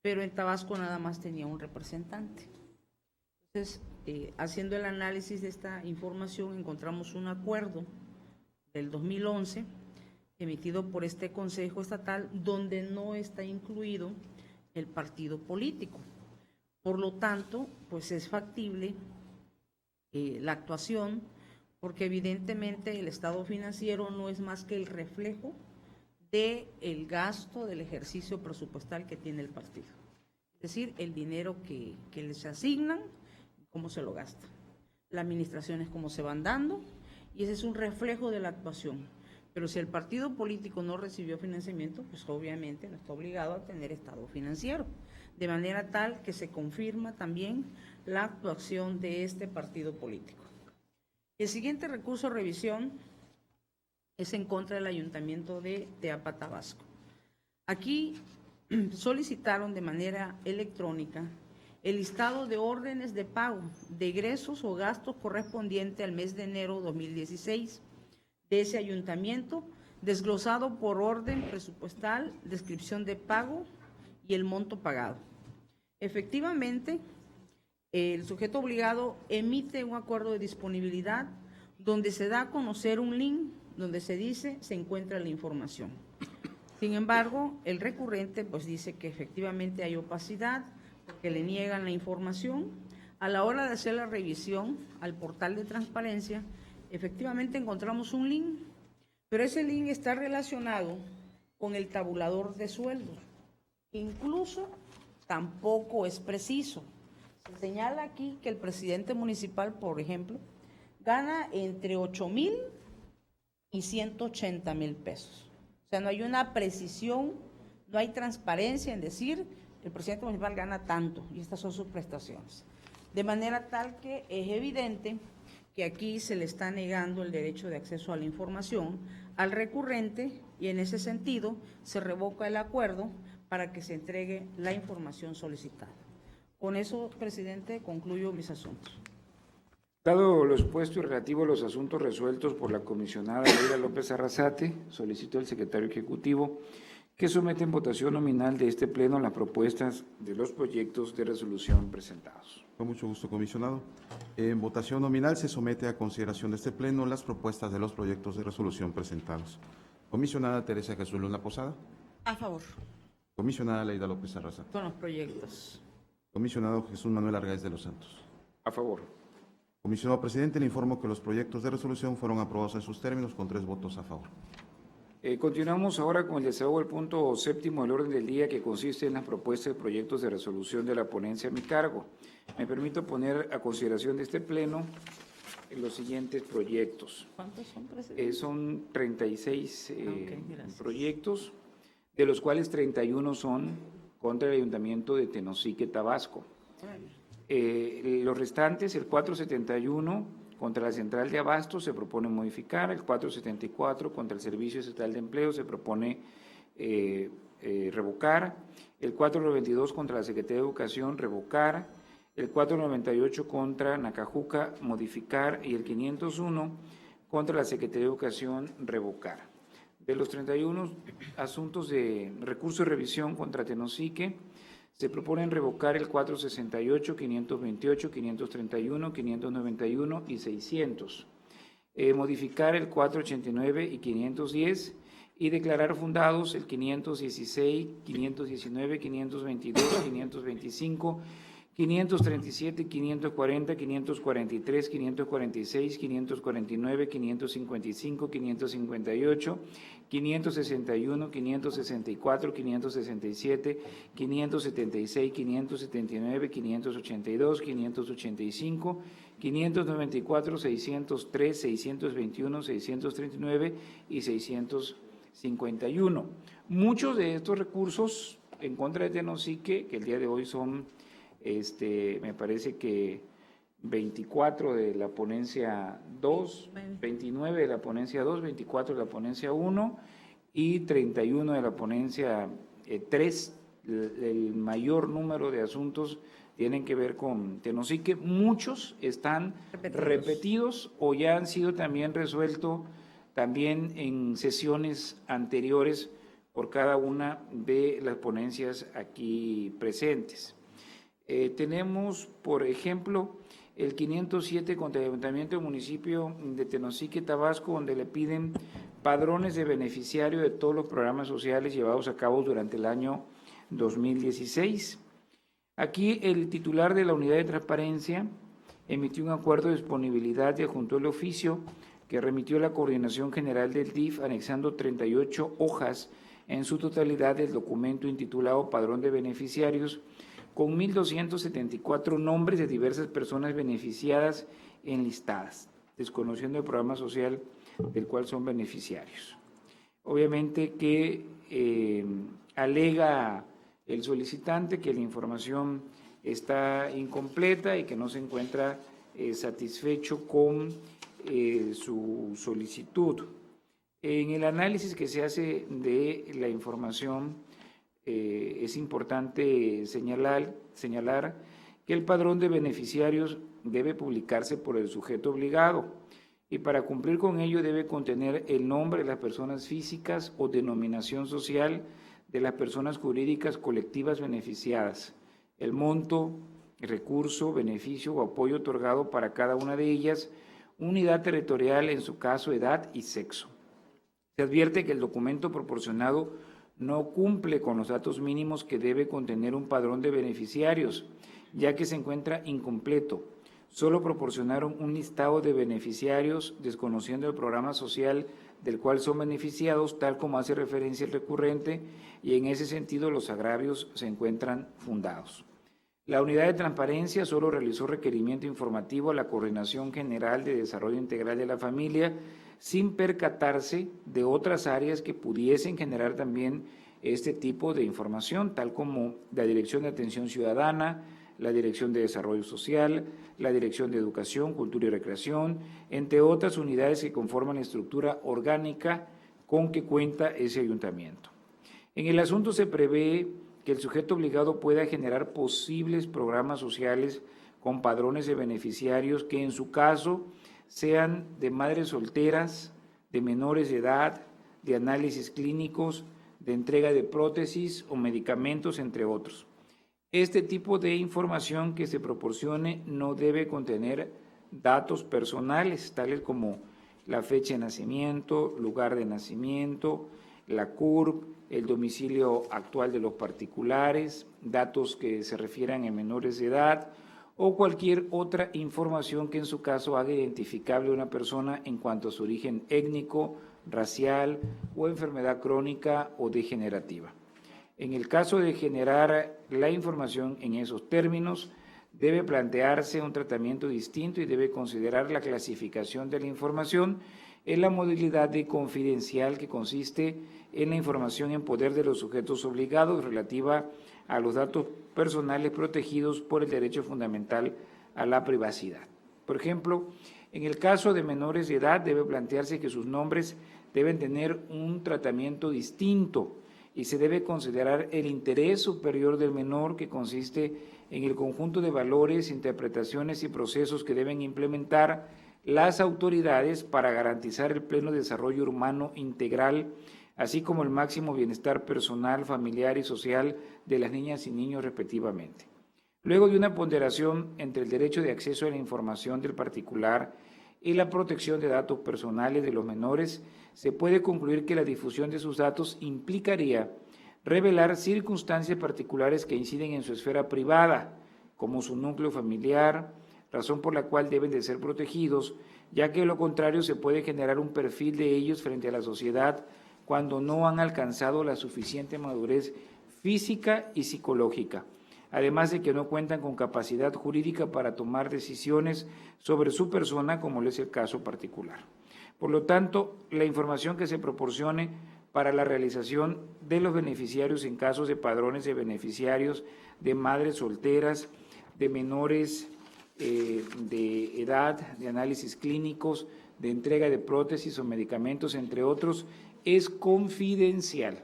S4: pero en Tabasco nada más tenía un representante. Entonces, haciendo el análisis de esta información, encontramos un acuerdo del 2011 emitido por este Consejo Estatal donde no está incluido el partido político. Por lo tanto, pues es factible la actuación, porque evidentemente el estado financiero no es más que el reflejo del gasto del ejercicio presupuestal que tiene el partido. Es decir, el dinero que les asignan, cómo se lo gastan, las administraciones cómo se van dando y ese es un reflejo de la actuación. Pero si el partido político no recibió financiamiento, pues obviamente no está obligado a tener estado financiero, de manera tal que se confirma también la actuación de este partido político. El siguiente recurso de revisión es en contra del Ayuntamiento de Teapa, Tabasco. Aquí solicitaron de manera electrónica el listado de órdenes de pago de egresos o gastos correspondiente al mes de enero 2016 de ese ayuntamiento, desglosado por orden presupuestal, descripción de pago y el monto pagado. Efectivamente, el sujeto obligado emite un acuerdo de disponibilidad donde se da a conocer un link donde se dice se encuentra la información. Sin embargo, el recurrente pues dice que efectivamente hay opacidad porque le niegan la información. A la hora de hacer la revisión al portal de transparencia, efectivamente encontramos un link, pero ese link está relacionado con el tabulador de sueldos. Incluso tampoco es preciso. Se señala aquí que el presidente municipal, por ejemplo, gana entre 8,000 y 180,000 pesos. O sea, no hay una precisión, no hay transparencia en decir el presidente municipal gana tanto y estas son sus prestaciones. De manera tal que es evidente que aquí se le está negando el derecho de acceso a la información al recurrente y en ese sentido se revoca el acuerdo para que se entregue la información solicitada. Con eso, presidente, concluyo mis asuntos.
S1: Dado lo expuesto y relativo a los asuntos resueltos por la comisionada Leila López Arrasate, solicito al secretario ejecutivo que someta en votación nominal de este pleno las propuestas de los proyectos de resolución presentados.
S2: Con mucho gusto, comisionado. En votación nominal se somete a consideración de este pleno las propuestas de los proyectos de resolución presentados. Comisionada Teresa Jesús Luna Posada.
S3: A favor.
S2: Comisionada Leila López Arrasate.
S4: Con los proyectos.
S2: Comisionado Jesús Manuel Argáez de los Santos.
S1: A favor.
S2: Comisionado presidente, le informo que los proyectos de resolución fueron aprobados en sus términos con 3 votos a favor.
S1: Continuamos ahora con el desahogo del punto séptimo del orden del día, que consiste en las propuestas de proyectos de resolución de la ponencia a mi cargo. Me permito poner a consideración de este pleno los siguientes proyectos.
S4: ¿Cuántos son, presidente?
S1: Son 36
S4: gracias.
S1: proyectos, de los cuales 31 son contra el Ayuntamiento de Tenosique, Tabasco. Los restantes, el 471 contra la Central de Abastos, se propone modificar; el 474 contra el Servicio Estatal de Empleo se propone revocar; el 492 contra la Secretaría de Educación, revocar; el 498 contra Nacajuca, modificar; y el 501 contra la Secretaría de Educación, revocar. De los 31 asuntos de recurso de revisión contra Tenosique, se proponen revocar el 468, 528, 531, 591 y 600. Modificar el 489 y 510 y declarar fundados el 516, 519, 522, 525, 537, 540, 543, 546, 549, 555, 558, 561, 564, 567, 576, 579, 582, 585, 594, 603, 621, 639 y 651. Muchos de estos recursos en contra de Tenosique, que el día de hoy son me parece que 24 de la ponencia 2, 29 de la ponencia 2, 24 de la ponencia 1 y 31 de la ponencia 3. El mayor número de asuntos tienen que ver con Tenosique. Muchos están repetidos o ya han sido también resueltos también en sesiones anteriores por cada una de las ponencias aquí presentes. Tenemos, por ejemplo, el 507 contra el Ayuntamiento del Municipio de Tenosique, Tabasco, donde le piden padrones de beneficiario de todos los programas sociales llevados a cabo durante el año 2016. Aquí el titular de la Unidad de Transparencia emitió un acuerdo de disponibilidad y adjuntó el oficio que remitió la Coordinación General del DIF, anexando 38 hojas en su totalidad del documento intitulado Padrón de Beneficiarios, con 1,274 nombres de diversas personas beneficiadas enlistadas. desconociendo el programa social del cual son beneficiarios. Obviamente que alega el solicitante que la información está incompleta y que no se encuentra satisfecho con su solicitud. En el análisis que se hace de la información, es importante señalar que el padrón de beneficiarios debe publicarse por el sujeto obligado y para cumplir con ello debe contener el nombre de las personas físicas o denominación social de las personas jurídicas colectivas beneficiadas, el monto, el recurso, beneficio o apoyo otorgado para cada una de ellas, unidad territorial, en su caso, edad y sexo. Se advierte que el documento proporcionado no cumple con los datos mínimos que debe contener un padrón de beneficiarios, ya que se encuentra incompleto. Solo proporcionaron un listado de beneficiarios, desconociendo el programa social del cual son beneficiados, tal como hace referencia el recurrente, y en ese sentido los agravios se encuentran fundados. La Unidad de Transparencia solo realizó requerimiento informativo a la Coordinación General de Desarrollo Integral de la Familia, sin percatarse de otras áreas que pudiesen generar también este tipo de información, tal como la Dirección de Atención Ciudadana, la Dirección de Desarrollo Social, la Dirección de Educación, Cultura y Recreación, entre otras unidades que conforman la estructura orgánica con que cuenta ese ayuntamiento. En el asunto se prevé que el sujeto obligado pueda generar posibles programas sociales con padrones de beneficiarios que en su caso sean de madres solteras, de menores de edad, de análisis clínicos, de entrega de prótesis o medicamentos, entre otros. Este tipo de información que se proporcione no debe contener datos personales, tales como la fecha de nacimiento, lugar de nacimiento, la CURP, el domicilio actual de los particulares, datos que se refieran a menores de edad o cualquier otra información que en su caso haga identificable a una persona en cuanto a su origen étnico, racial o enfermedad crónica o degenerativa. En el caso de generar la información en esos términos, debe plantearse un tratamiento distinto y debe considerar la clasificación de la información en la modalidad de confidencial, que consiste en la información en poder de los sujetos obligados relativa a los datos personales protegidos por el derecho fundamental a la privacidad. Por ejemplo, en el caso de menores de edad debe plantearse que sus nombres deben tener un tratamiento distinto y se debe considerar el interés superior del menor, que consiste en el conjunto de valores, interpretaciones y procesos que deben implementar las autoridades para garantizar el pleno desarrollo humano integral, así como el máximo bienestar personal, familiar y social de las niñas y niños respectivamente. Luego de una ponderación entre el derecho de acceso a la información del particular y la protección de datos personales de los menores, se puede concluir que la difusión de sus datos implicaría revelar circunstancias particulares que inciden en su esfera privada, como su núcleo familiar, razón por la cual deben de ser protegidos, ya que de lo contrario se puede generar un perfil de ellos frente a la sociedad cuando no han alcanzado la suficiente madurez física y psicológica, además de que no cuentan con capacidad jurídica para tomar decisiones sobre su persona, como es el caso particular. Por lo tanto, la información que se proporcione para la realización de los beneficiarios en casos de padrones de beneficiarios, de madres solteras, de menores de edad, de análisis clínicos, de entrega de prótesis o medicamentos, entre otros, es confidencial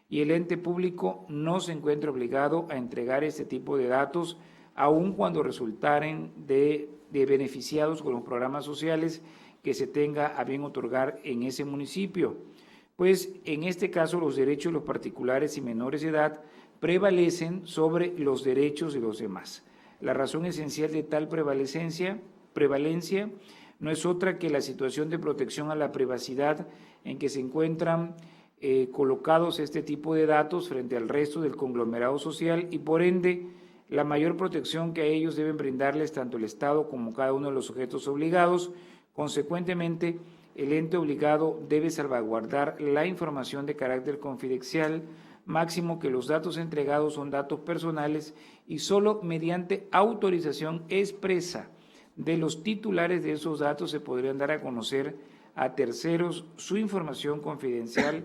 S1: y el ente público no se encuentra obligado a entregar este tipo de datos, aun cuando resultaren de beneficiados con los programas sociales que se tenga a bien otorgar en ese municipio, pues en este caso los derechos de los particulares y menores de edad prevalecen sobre los derechos de los demás. La razón esencial de tal prevalencia no es otra que la situación de protección a la privacidad en que se encuentran colocados este tipo de datos frente al resto del conglomerado social y por ende la mayor protección que a ellos deben brindarles tanto el Estado como cada uno de los sujetos obligados. Consecuentemente, el ente obligado debe salvaguardar la información de carácter confidencial, máximo que los datos entregados son datos personales y solo mediante autorización expresa de los titulares de esos datos se podrían dar a conocer a terceros su información confidencial.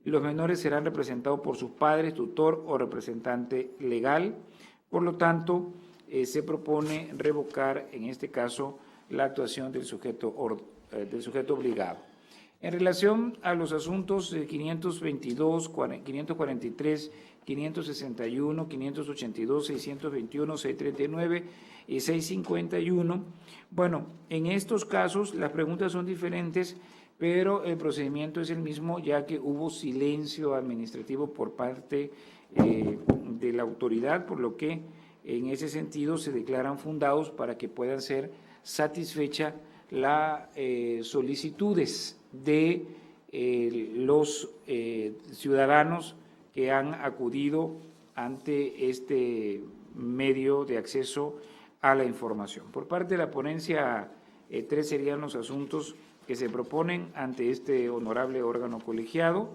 S1: Los menores serán representados por sus padres, tutor o representante legal. Por lo tanto, se propone revocar, en este caso, la actuación del sujeto obligado. En relación a los asuntos 522, 543, 561, 582, 621, 639 y 651, bueno, en estos casos las preguntas son diferentes, pero el procedimiento es el mismo, ya que hubo silencio administrativo por parte de la autoridad, por lo que en ese sentido se declaran fundados para que puedan ser satisfechas las solicitudes de los ciudadanos que han acudido ante este medio de acceso a la información. Por parte de la ponencia, 3 serían los asuntos que se proponen ante este honorable órgano colegiado.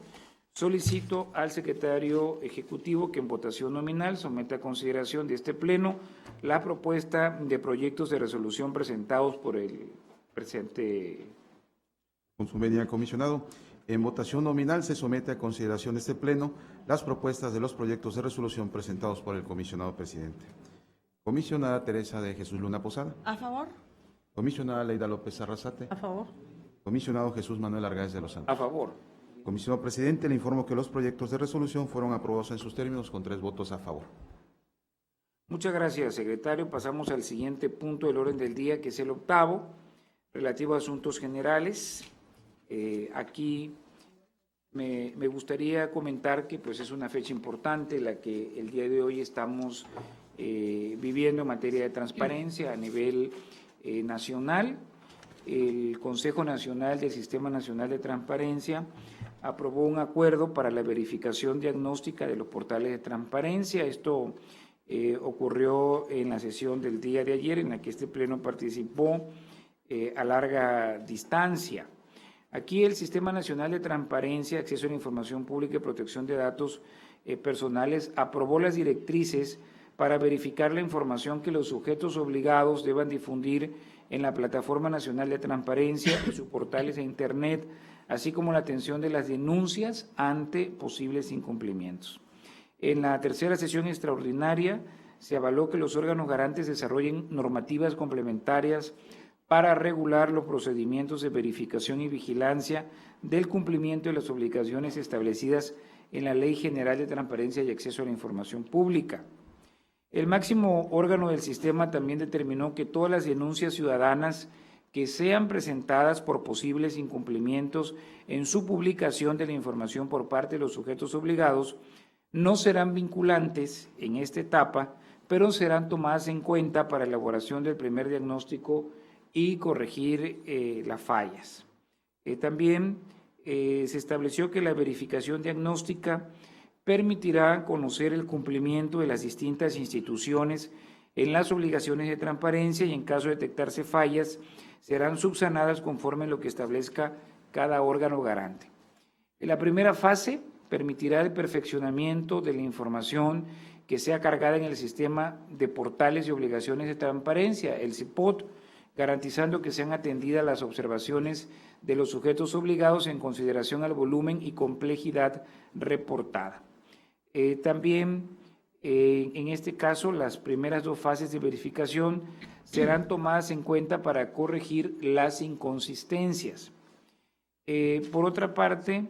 S1: Solicito al secretario ejecutivo que en votación nominal someta a consideración de este pleno la propuesta de proyectos de resolución presentados por el presente.
S2: Con su medida, comisionado. En votación nominal se somete a consideración de este pleno las propuestas de los proyectos de resolución presentados por el comisionado presidente. Comisionada Teresa de Jesús Luna Posada.
S3: A favor.
S2: Comisionada Leida López Arrasate.
S4: A favor.
S2: Comisionado Jesús Manuel Argáez de los Santos.
S1: A favor.
S2: Comisionado presidente, le informo que los proyectos de resolución fueron aprobados en sus términos con 3 votos a favor.
S1: Muchas gracias, secretario. Pasamos al siguiente punto del orden del día, que es el 8º, relativo a asuntos generales. Aquí me gustaría comentar que pues, es una fecha importante la que el día de hoy estamos viviendo en materia de transparencia a nivel nacional. El Consejo Nacional del Sistema Nacional de Transparencia aprobó un acuerdo para la verificación diagnóstica de los portales de transparencia. Esto ocurrió en la sesión del día de ayer, en la que este pleno participó a larga distancia. Aquí el Sistema Nacional de Transparencia, Acceso a la Información Pública y Protección de Datos Personales aprobó las directrices para verificar la información que los sujetos obligados deban difundir en la Plataforma Nacional de Transparencia y sus portales de Internet, así como la atención de las denuncias ante posibles incumplimientos. En la tercera sesión extraordinaria se avaló que los órganos garantes desarrollen normativas complementarias para regular los procedimientos de verificación y vigilancia del cumplimiento de las obligaciones establecidas en la Ley General de Transparencia y Acceso a la Información Pública. El máximo órgano del sistema también determinó que todas las denuncias ciudadanas que sean presentadas por posibles incumplimientos en su publicación de la información por parte de los sujetos obligados no serán vinculantes en esta etapa, pero serán tomadas en cuenta para elaboración del primer diagnóstico y corregir las fallas. También se estableció que la verificación diagnóstica permitirá conocer el cumplimiento de las distintas instituciones en las obligaciones de transparencia y en caso de detectarse fallas serán subsanadas conforme a lo que establezca cada órgano garante. En la primera fase permitirá el perfeccionamiento de la información que sea cargada en el sistema de portales y obligaciones de transparencia, el CIPOT, garantizando que sean atendidas las observaciones de los sujetos obligados en consideración al volumen y complejidad reportada. También, en este caso, las primeras 2 fases de verificación serán tomadas en cuenta para corregir las inconsistencias. Por otra parte,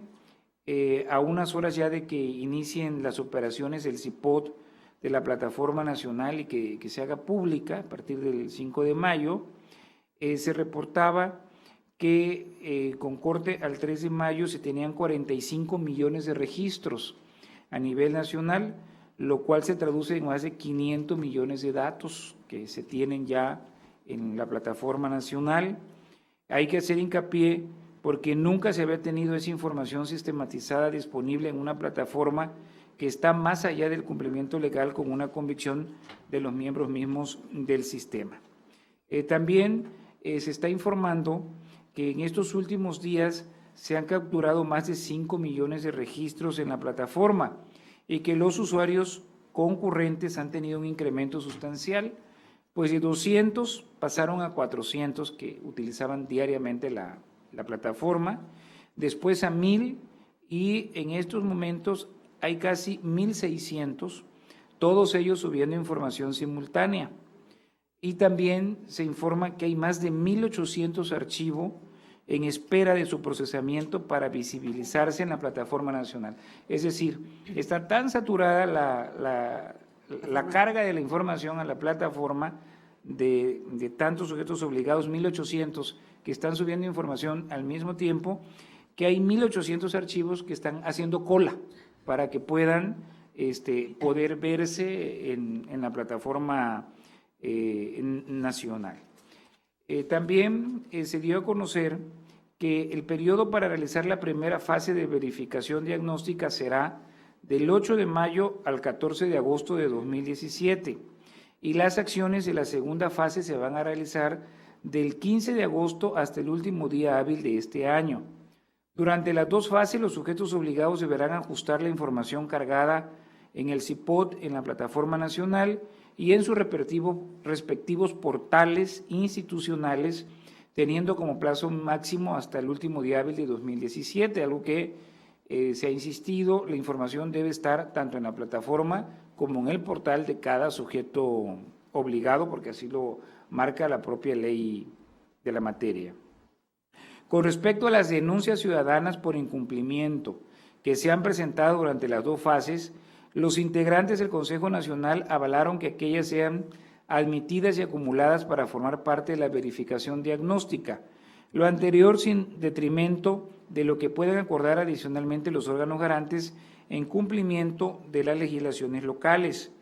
S1: a unas horas ya de que inicien las operaciones del CIPOT de la Plataforma Nacional y que se haga pública a partir del 5 de mayo, se reportaba que con corte al 3 de mayo se tenían 45 millones de registros a nivel nacional, lo cual se traduce en más de 500 millones de datos que se tienen ya en la plataforma nacional. Hay que hacer hincapié porque nunca se había tenido esa información sistematizada disponible en una plataforma que está más allá del cumplimiento legal con una convicción de los miembros mismos del sistema. También se está informando que en estos últimos días se han capturado más de 5 millones de registros en la plataforma y que los usuarios concurrentes han tenido un incremento sustancial, pues de 200 pasaron a 400 que utilizaban diariamente la plataforma, después a 1,000 y en estos momentos hay casi 1,600, todos ellos subiendo información simultánea. Y también se informa que hay más de 1,800 archivos en espera de su procesamiento para visibilizarse en la plataforma nacional. Es decir, está tan saturada la carga de la información a la plataforma de tantos sujetos obligados, 1,800 que están subiendo información al mismo tiempo, que hay 1,800 archivos que están haciendo cola para que puedan poder verse en la plataforma nacional. También se dio a conocer que el periodo para realizar la primera fase de verificación diagnóstica será del 8 de mayo al 14 de agosto de 2017 y las acciones de la segunda fase se van a realizar del 15 de agosto hasta el último día hábil de este año. Durante las dos fases, los sujetos obligados deberán ajustar la información cargada en el CIPOT en la plataforma nacional y en sus respectivos portales institucionales, teniendo como plazo máximo hasta el último día hábil de 2017, algo que se ha insistido, la información debe estar tanto en la plataforma como en el portal de cada sujeto obligado, porque así lo marca la propia ley de la materia. Con respecto a las denuncias ciudadanas por incumplimiento que se han presentado durante las dos fases, los integrantes del Consejo Nacional avalaron que aquellas sean admitidas y acumuladas para formar parte de la verificación diagnóstica. Lo anterior sin detrimento de lo que puedan acordar adicionalmente los órganos garantes en cumplimiento de las legislaciones locales.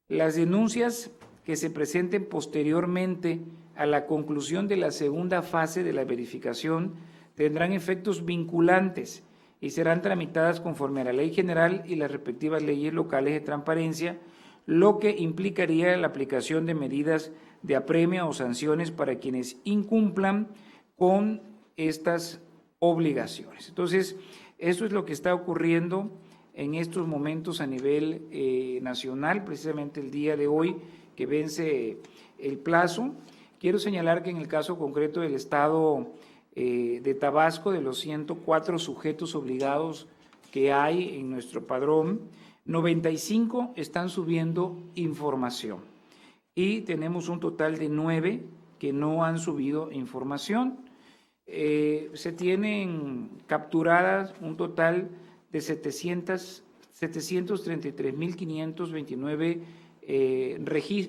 S1: Las denuncias que se presenten posteriormente a la conclusión de la segunda fase de la verificación tendrán efectos vinculantes y serán tramitadas conforme a la ley general y las respectivas leyes locales de transparencia, lo que implicaría la aplicación de medidas de apremio o sanciones para quienes incumplan con estas obligaciones. Entonces, esto es lo que está ocurriendo en estos momentos a nivel nacional, precisamente el día de hoy que vence el plazo. Quiero señalar que en el caso concreto del Estado de Tabasco, de los 104 sujetos obligados que hay en nuestro padrón, 95 están subiendo información y tenemos un total de 9 que no han subido información. Se tienen capturadas un total de 733.529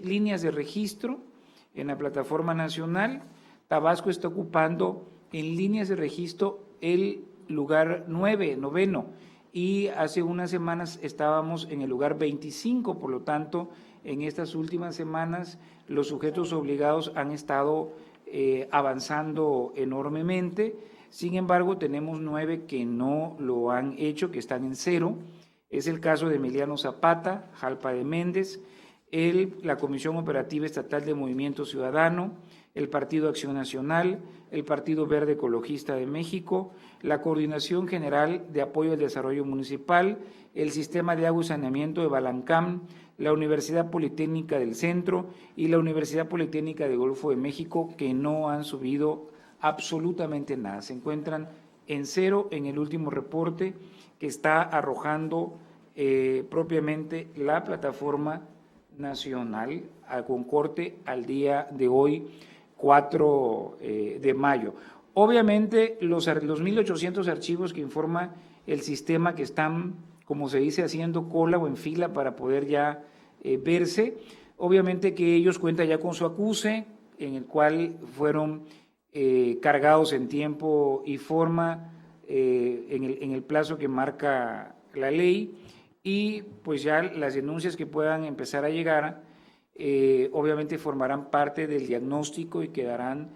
S1: líneas de registro en la plataforma nacional. Tabasco está ocupando en líneas de registro el lugar 9, y hace unas semanas estábamos en el lugar 25, por lo tanto, en estas últimas semanas los sujetos obligados han estado avanzando enormemente. Sin embargo, tenemos 9 que no lo han hecho, que están en 0. Es el caso de Emiliano Zapata, Jalpa de Méndez, la Comisión Operativa Estatal de Movimiento Ciudadano, el Partido Acción Nacional, el Partido Verde Ecologista de México, la Coordinación General de Apoyo al Desarrollo Municipal, el Sistema de Agua y Saneamiento de Balancam, la Universidad Politécnica del Centro y la Universidad Politécnica del Golfo de México, que no han subido absolutamente nada. Se encuentran en 0 en el último reporte que está arrojando propiamente la plataforma nacional con corte al día de hoy, 4 de mayo. Obviamente, los 1,800 archivos que informa el sistema que están, como se dice, haciendo cola o en fila para poder ya verse, obviamente que ellos cuentan ya con su acuse, en el cual fueron cargados en tiempo y forma en el plazo que marca la ley, y pues ya las denuncias que puedan empezar a llegar obviamente formarán parte del diagnóstico y quedarán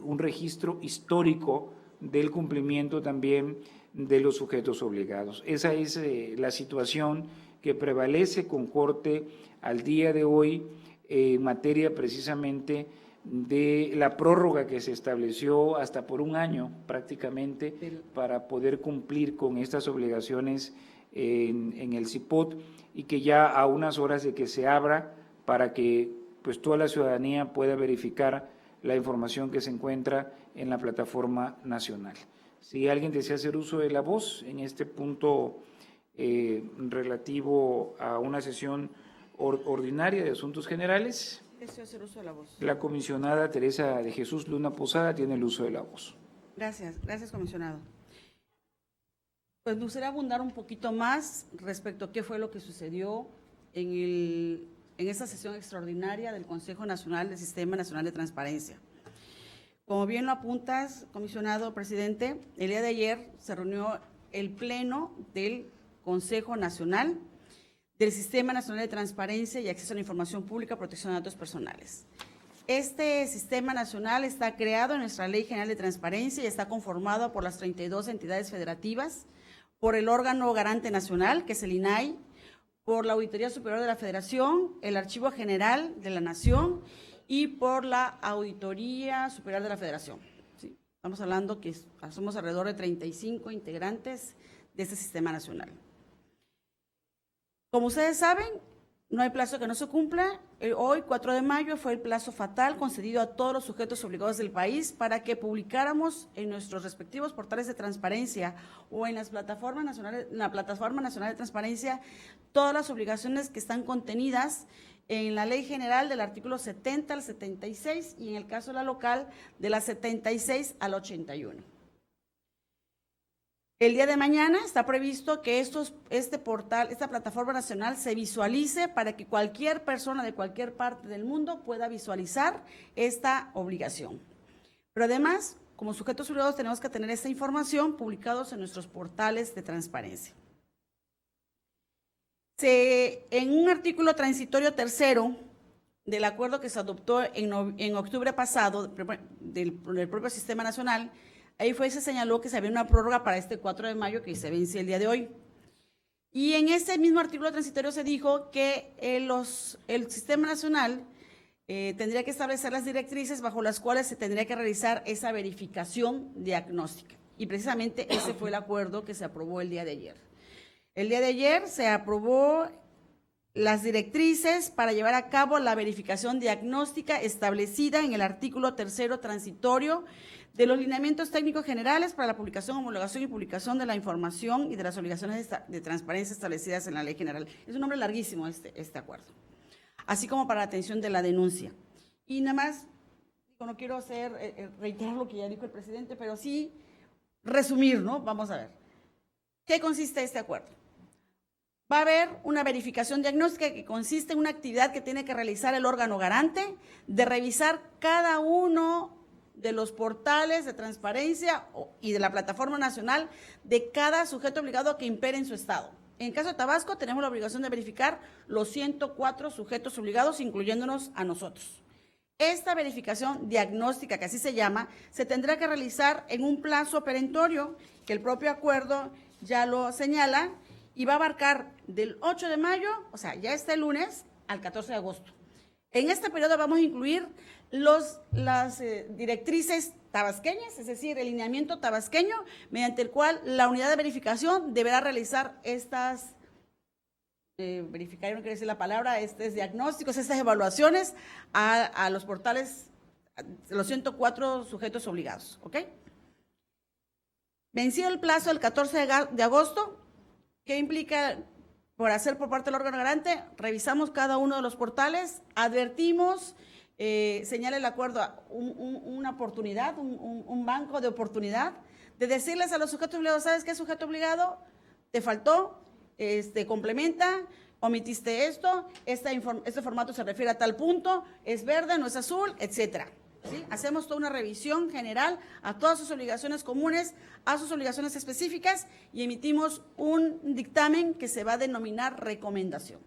S1: un registro histórico del cumplimiento también de los sujetos obligados. Esa es la situación que prevalece con corte al día de hoy en materia precisamente de la prórroga que se estableció hasta por un año prácticamente para poder cumplir con estas obligaciones en el CIPOT, y que ya a unas horas de que se abra para que pues toda la ciudadanía pueda verificar la información que se encuentra en la plataforma nacional. Si alguien desea hacer uso de la voz en este punto relativo a una sesión ordinaria de asuntos generales,
S3: Deseo hacer uso de la voz.
S1: la comisionada Teresa de Jesús Luna Posada tiene el uso de la voz.
S3: Gracias, gracias, comisionado. Pues me gustaría abundar un poquito más respecto a qué fue lo que sucedió en esta sesión extraordinaria del Consejo Nacional del Sistema Nacional de Transparencia. Como bien lo apuntas, comisionado presidente, el día de ayer se reunió el Pleno del Consejo Nacional del Sistema Nacional de Transparencia y Acceso a la Información Pública, Protección de Datos Personales. Este sistema nacional está creado en nuestra Ley General de Transparencia y está conformado por las 32 entidades federativas, por el órgano garante nacional, que es el INAI, por la Auditoría Superior de la Federación, el Archivo General de la Nación y por la Auditoría Superior de la Federación. ¿Sí? Estamos hablando que somos alrededor de 35 integrantes de este sistema nacional. Como ustedes saben, no hay plazo que no se cumpla. Hoy, 4 de mayo, fue el plazo fatal concedido a todos los sujetos obligados del país para que publicáramos en nuestros respectivos portales de transparencia o en la Plataforma Nacional de Transparencia todas las obligaciones que están contenidas en la Ley General del artículo 70 al 76 y en el caso de la local de la 76 al 81. El día de mañana está previsto que este portal, esta plataforma nacional se visualice para que cualquier persona de cualquier parte del mundo pueda visualizar esta obligación. Pero además, como sujetos obligados tenemos que tener esta información publicados en nuestros portales de transparencia. En un artículo transitorio tercero del acuerdo que se adoptó en octubre pasado del propio Sistema Nacional, ahí se señaló que se había una prórroga para este 4 de mayo que se vence el día de hoy. Y en ese mismo artículo transitorio se dijo que el Sistema Nacional tendría que establecer las directrices bajo las cuales se tendría que realizar esa verificación diagnóstica. Y precisamente ese fue el acuerdo que se aprobó el día de ayer. El día de ayer se aprobó las directrices para llevar a cabo la verificación diagnóstica establecida en el artículo tercero transitorio de los lineamientos técnicos generales para la publicación, homologación y publicación de la información y de las obligaciones de transparencia establecidas en la Ley General. Es un nombre larguísimo este acuerdo, así como para la atención de la denuncia. Y nada más, no quiero reiterar lo que ya dijo el presidente, pero sí resumir, ¿no? Vamos a ver. ¿Qué consiste este acuerdo? Va a haber una verificación diagnóstica que consiste en una actividad que tiene que realizar el órgano garante de revisar cada uno de los portales de transparencia y de la plataforma nacional de cada sujeto obligado que impere en su estado. En el caso de Tabasco tenemos la obligación de verificar los 104 sujetos obligados, incluyéndonos a nosotros. Esta verificación diagnóstica, que así se llama, se tendrá que realizar en un plazo perentorio, que el propio acuerdo ya lo señala, y va a abarcar del 8 de mayo, o sea, ya este lunes, al 14 de agosto. En este periodo vamos a incluir las directrices tabasqueñas, es decir, el lineamiento tabasqueño, mediante el cual la unidad de verificación deberá realizar estas, verificar, no quiero decir la palabra, estos diagnósticos, estas evaluaciones a los portales, los 104 sujetos obligados, ¿ok? Vencido el plazo del 14 de agosto, ¿qué implica por hacer por parte del órgano garante? Revisamos cada uno de los portales, advertimos, señala el acuerdo una oportunidad, un banco de oportunidad, de decirles a los sujetos obligados, ¿sabes qué sujeto obligado? Te faltó, complementa, omitiste esto, este formato se refiere a tal punto, es verde, no es azul, etcétera. ¿Sí? Hacemos toda una revisión general a todas sus obligaciones comunes, a sus obligaciones específicas y emitimos un dictamen que se va a denominar recomendación.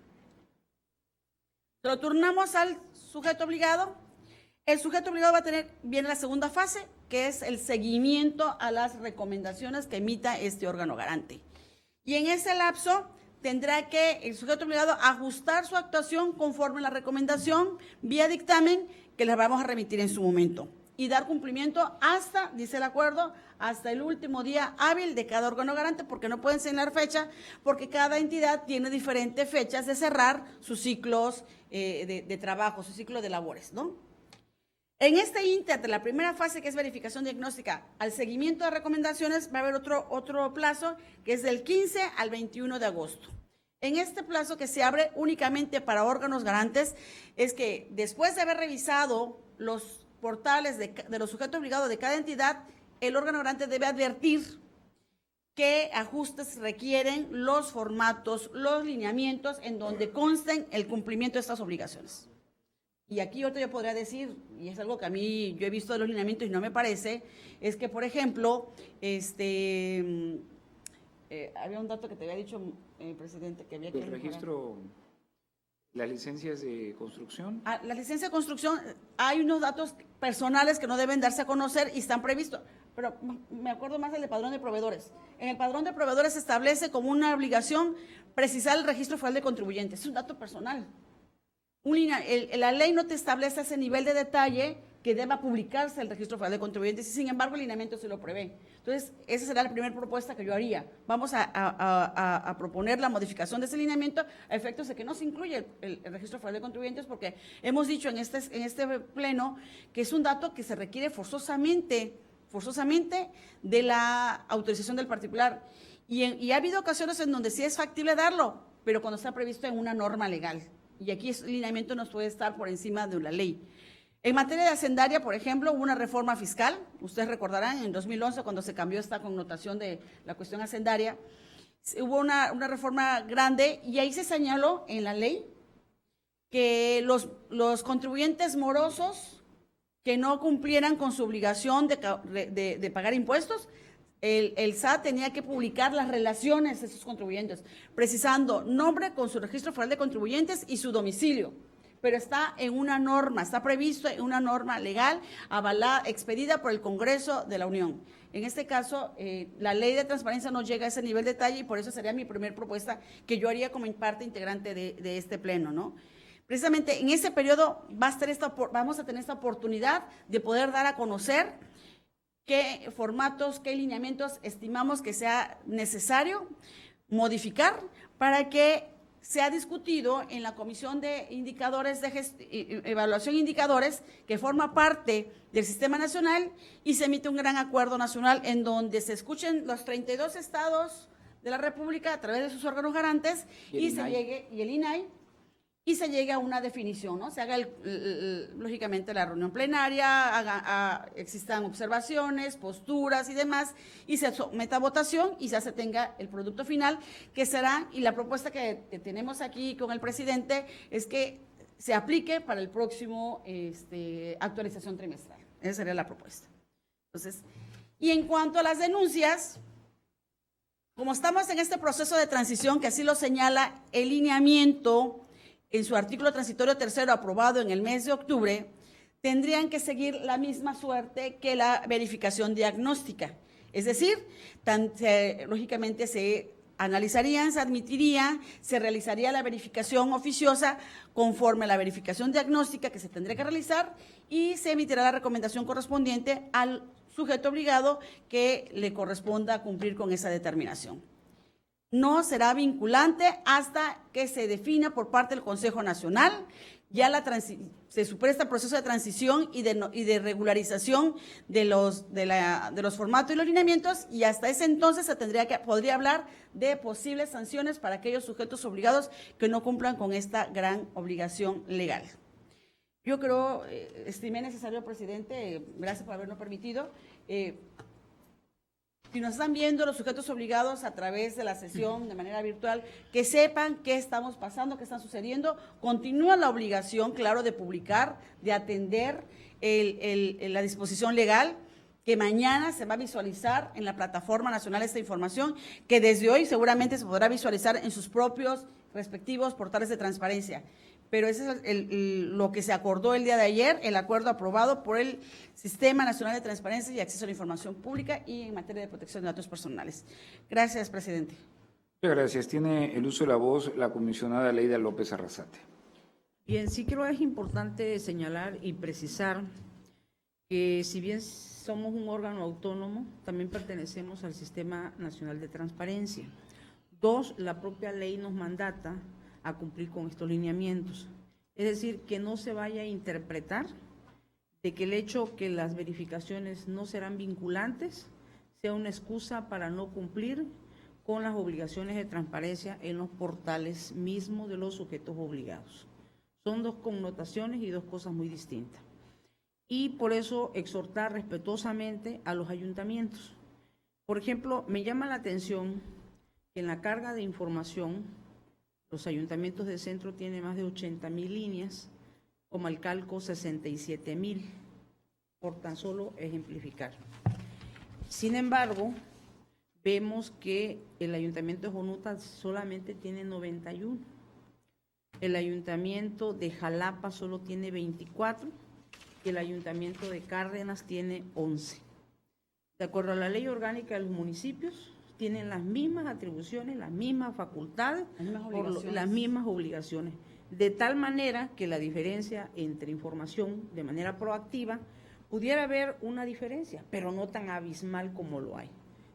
S3: Lo turnamos al sujeto obligado. El sujeto obligado viene la segunda fase, que es el seguimiento a las recomendaciones que emita este órgano garante. Y en ese lapso tendrá que el sujeto obligado ajustar su actuación conforme a la recomendación vía dictamen que les vamos a remitir en su momento. y dar cumplimiento hasta, dice el acuerdo, hasta el último día hábil de cada órgano garante, porque no pueden señalar fecha, porque cada entidad tiene diferentes fechas de cerrar sus ciclos de trabajo, su ciclo de labores, ¿no? En este inter de la primera fase, que es verificación diagnóstica, al seguimiento de recomendaciones, va a haber otro plazo, que es del 15 al 21 de agosto. En este plazo, que se abre únicamente para órganos garantes, es que después de haber revisado los portales de los sujetos obligados de cada entidad, el órgano garante debe advertir qué ajustes requieren los formatos, los lineamientos en donde consten el cumplimiento de estas obligaciones. Y aquí otro yo podría decir, y es algo que a mí yo he visto de los lineamientos y no me parece, es que, por ejemplo, había un dato que te había dicho, presidente, que había que
S1: El
S3: mejorar.
S1: registro, las licencias de construcción.
S3: La licencia de construcción, hay unos datos personales que no deben darse a conocer y están previstos, pero me acuerdo más del de padrón de proveedores. En el padrón de proveedores se establece como una obligación precisar el registro federal de contribuyentes. Es un dato personal. La ley no te establece ese nivel de detalle que deba publicarse el registro federal de contribuyentes y sin embargo el lineamiento se lo prevé. Entonces, esa será la primera propuesta que yo haría. Vamos a proponer la modificación de ese lineamiento a efectos de que no se incluya el registro federal de contribuyentes, porque hemos dicho en este pleno que es un dato que se requiere forzosamente de la autorización del particular. Y ha habido ocasiones en donde sí es factible darlo, pero cuando está previsto en una norma legal. Y aquí el lineamiento no puede estar por encima de la ley. En materia de hacendaria, por ejemplo, hubo una reforma fiscal. Ustedes recordarán, en 2011, cuando se cambió esta connotación de la cuestión hacendaria, hubo una reforma grande y ahí se señaló en la ley que los contribuyentes morosos que no cumplieran con su obligación de pagar impuestos, el SAT tenía que publicar las relaciones de esos contribuyentes, precisando nombre con su registro federal de contribuyentes y su domicilio. Pero está en una norma, está previsto en una norma legal avalada, expedida por el Congreso de la Unión. En este caso, la ley de transparencia no llega a ese nivel de detalle y por eso sería mi primera propuesta que yo haría como parte integrante de este pleno, ¿no? Precisamente en ese periodo vamos a tener esta oportunidad de poder dar a conocer qué formatos, qué lineamientos estimamos que sea necesario modificar para que sea discutido en la Comisión de Indicadores Evaluación de Indicadores, que forma parte del Sistema Nacional, y se emite un gran acuerdo nacional en donde se escuchen los 32 estados de la República a través de sus órganos garantes y el INAI, y se llegue a una definición, ¿no? Se haga, lógicamente, la reunión plenaria, existan observaciones, posturas y demás, y se someta a votación y ya se tenga el producto final, que será, y la propuesta que tenemos aquí con el presidente es que se aplique para el próximo actualización trimestral. Esa sería la propuesta. Entonces, y en cuanto a las denuncias, como estamos en este proceso de transición, que así lo señala el lineamiento en su artículo transitorio tercero aprobado en el mes de octubre, tendrían que seguir la misma suerte que la verificación diagnóstica. Es decir, lógicamente se analizarían, se admitiría, se realizaría la verificación oficiosa conforme a la verificación diagnóstica que se tendría que realizar y se emitirá la recomendación correspondiente al sujeto obligado que le corresponda cumplir con esa determinación. No será vinculante hasta que se defina por parte del Consejo Nacional, ya se supera este proceso de transición y de regularización de los formatos y los lineamientos, y hasta ese entonces podría hablar de posibles sanciones para aquellos sujetos obligados que no cumplan con esta gran obligación legal. Yo creo, estimé necesario, presidente, gracias por habernos permitido, si nos están viendo los sujetos obligados a través de la sesión de manera virtual, que sepan qué estamos pasando, qué está sucediendo. Continúa la obligación, claro, de publicar, de atender la disposición legal, que mañana se va a visualizar en la Plataforma Nacional esta información, que desde hoy seguramente se podrá visualizar en sus propios respectivos portales de transparencia. Pero eso es lo que se acordó el día de ayer, el acuerdo aprobado por el Sistema Nacional de Transparencia y Acceso a la Información Pública y en materia de protección de datos personales. Gracias, presidente.
S1: Muchas gracias. Tiene el uso de la voz la comisionada Leida López Arrasate.
S4: Bien, sí creo que es importante señalar y precisar que si bien somos un órgano autónomo, también pertenecemos al Sistema Nacional de Transparencia. 2, la propia ley nos mandata a cumplir con estos lineamientos. Es decir, que no se vaya a interpretar de que el hecho que las verificaciones no serán vinculantes sea una excusa para no cumplir con las obligaciones de transparencia en los portales mismos de los sujetos obligados. Son dos connotaciones y dos cosas muy distintas. Y por eso exhortar respetuosamente a los ayuntamientos. Por ejemplo, me llama la atención que en la carga de información, los ayuntamientos de centro tienen más de 80,000 líneas, Comalcalco 67,000, por tan solo ejemplificar. Sin embargo, vemos que el ayuntamiento de Jonuta solamente tiene 91, el ayuntamiento de Jalapa solo tiene 24, y el ayuntamiento de Cárdenas tiene 11. De acuerdo a la ley orgánica de los municipios, tienen las mismas atribuciones, las mismas facultades, las mismas obligaciones, de tal manera que la diferencia entre información de manera proactiva pudiera haber una diferencia, pero no tan abismal como lo hay.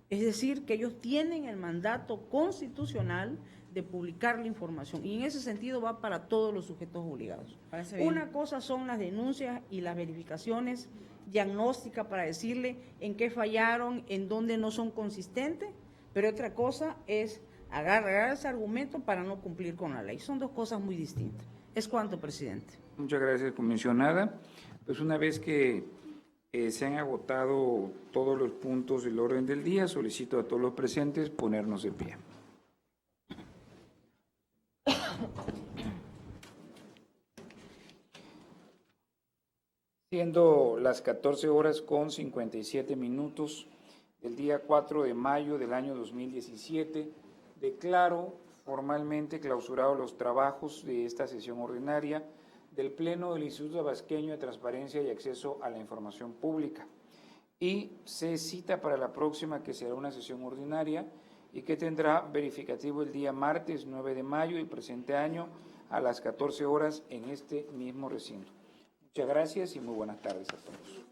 S4: Es decir, que ellos tienen el mandato constitucional de publicar la información, y en ese sentido va para todos los sujetos obligados. Una cosa son las denuncias y las verificaciones diagnósticas para decirle en qué fallaron, en dónde no son consistentes, pero otra cosa es agarrar ese argumento para no cumplir con la ley. Son dos cosas muy distintas. Es cuanto, presidente.
S1: Muchas gracias, comisionada. Pues una vez que se han agotado todos los puntos del orden del día, solicito a todos los presentes ponernos de pie. Siendo las 14 horas con 57 minutos del día 4 de mayo del año 2017, declaro formalmente clausurados los trabajos de esta sesión ordinaria del Pleno del Instituto Tabasqueño de Transparencia y Acceso a la Información Pública, y se cita para la próxima, que será una sesión ordinaria y que tendrá verificativo el día martes 9 de mayo del presente año a las 14 horas en este mismo recinto. Muchas gracias y muy buenas tardes a todos.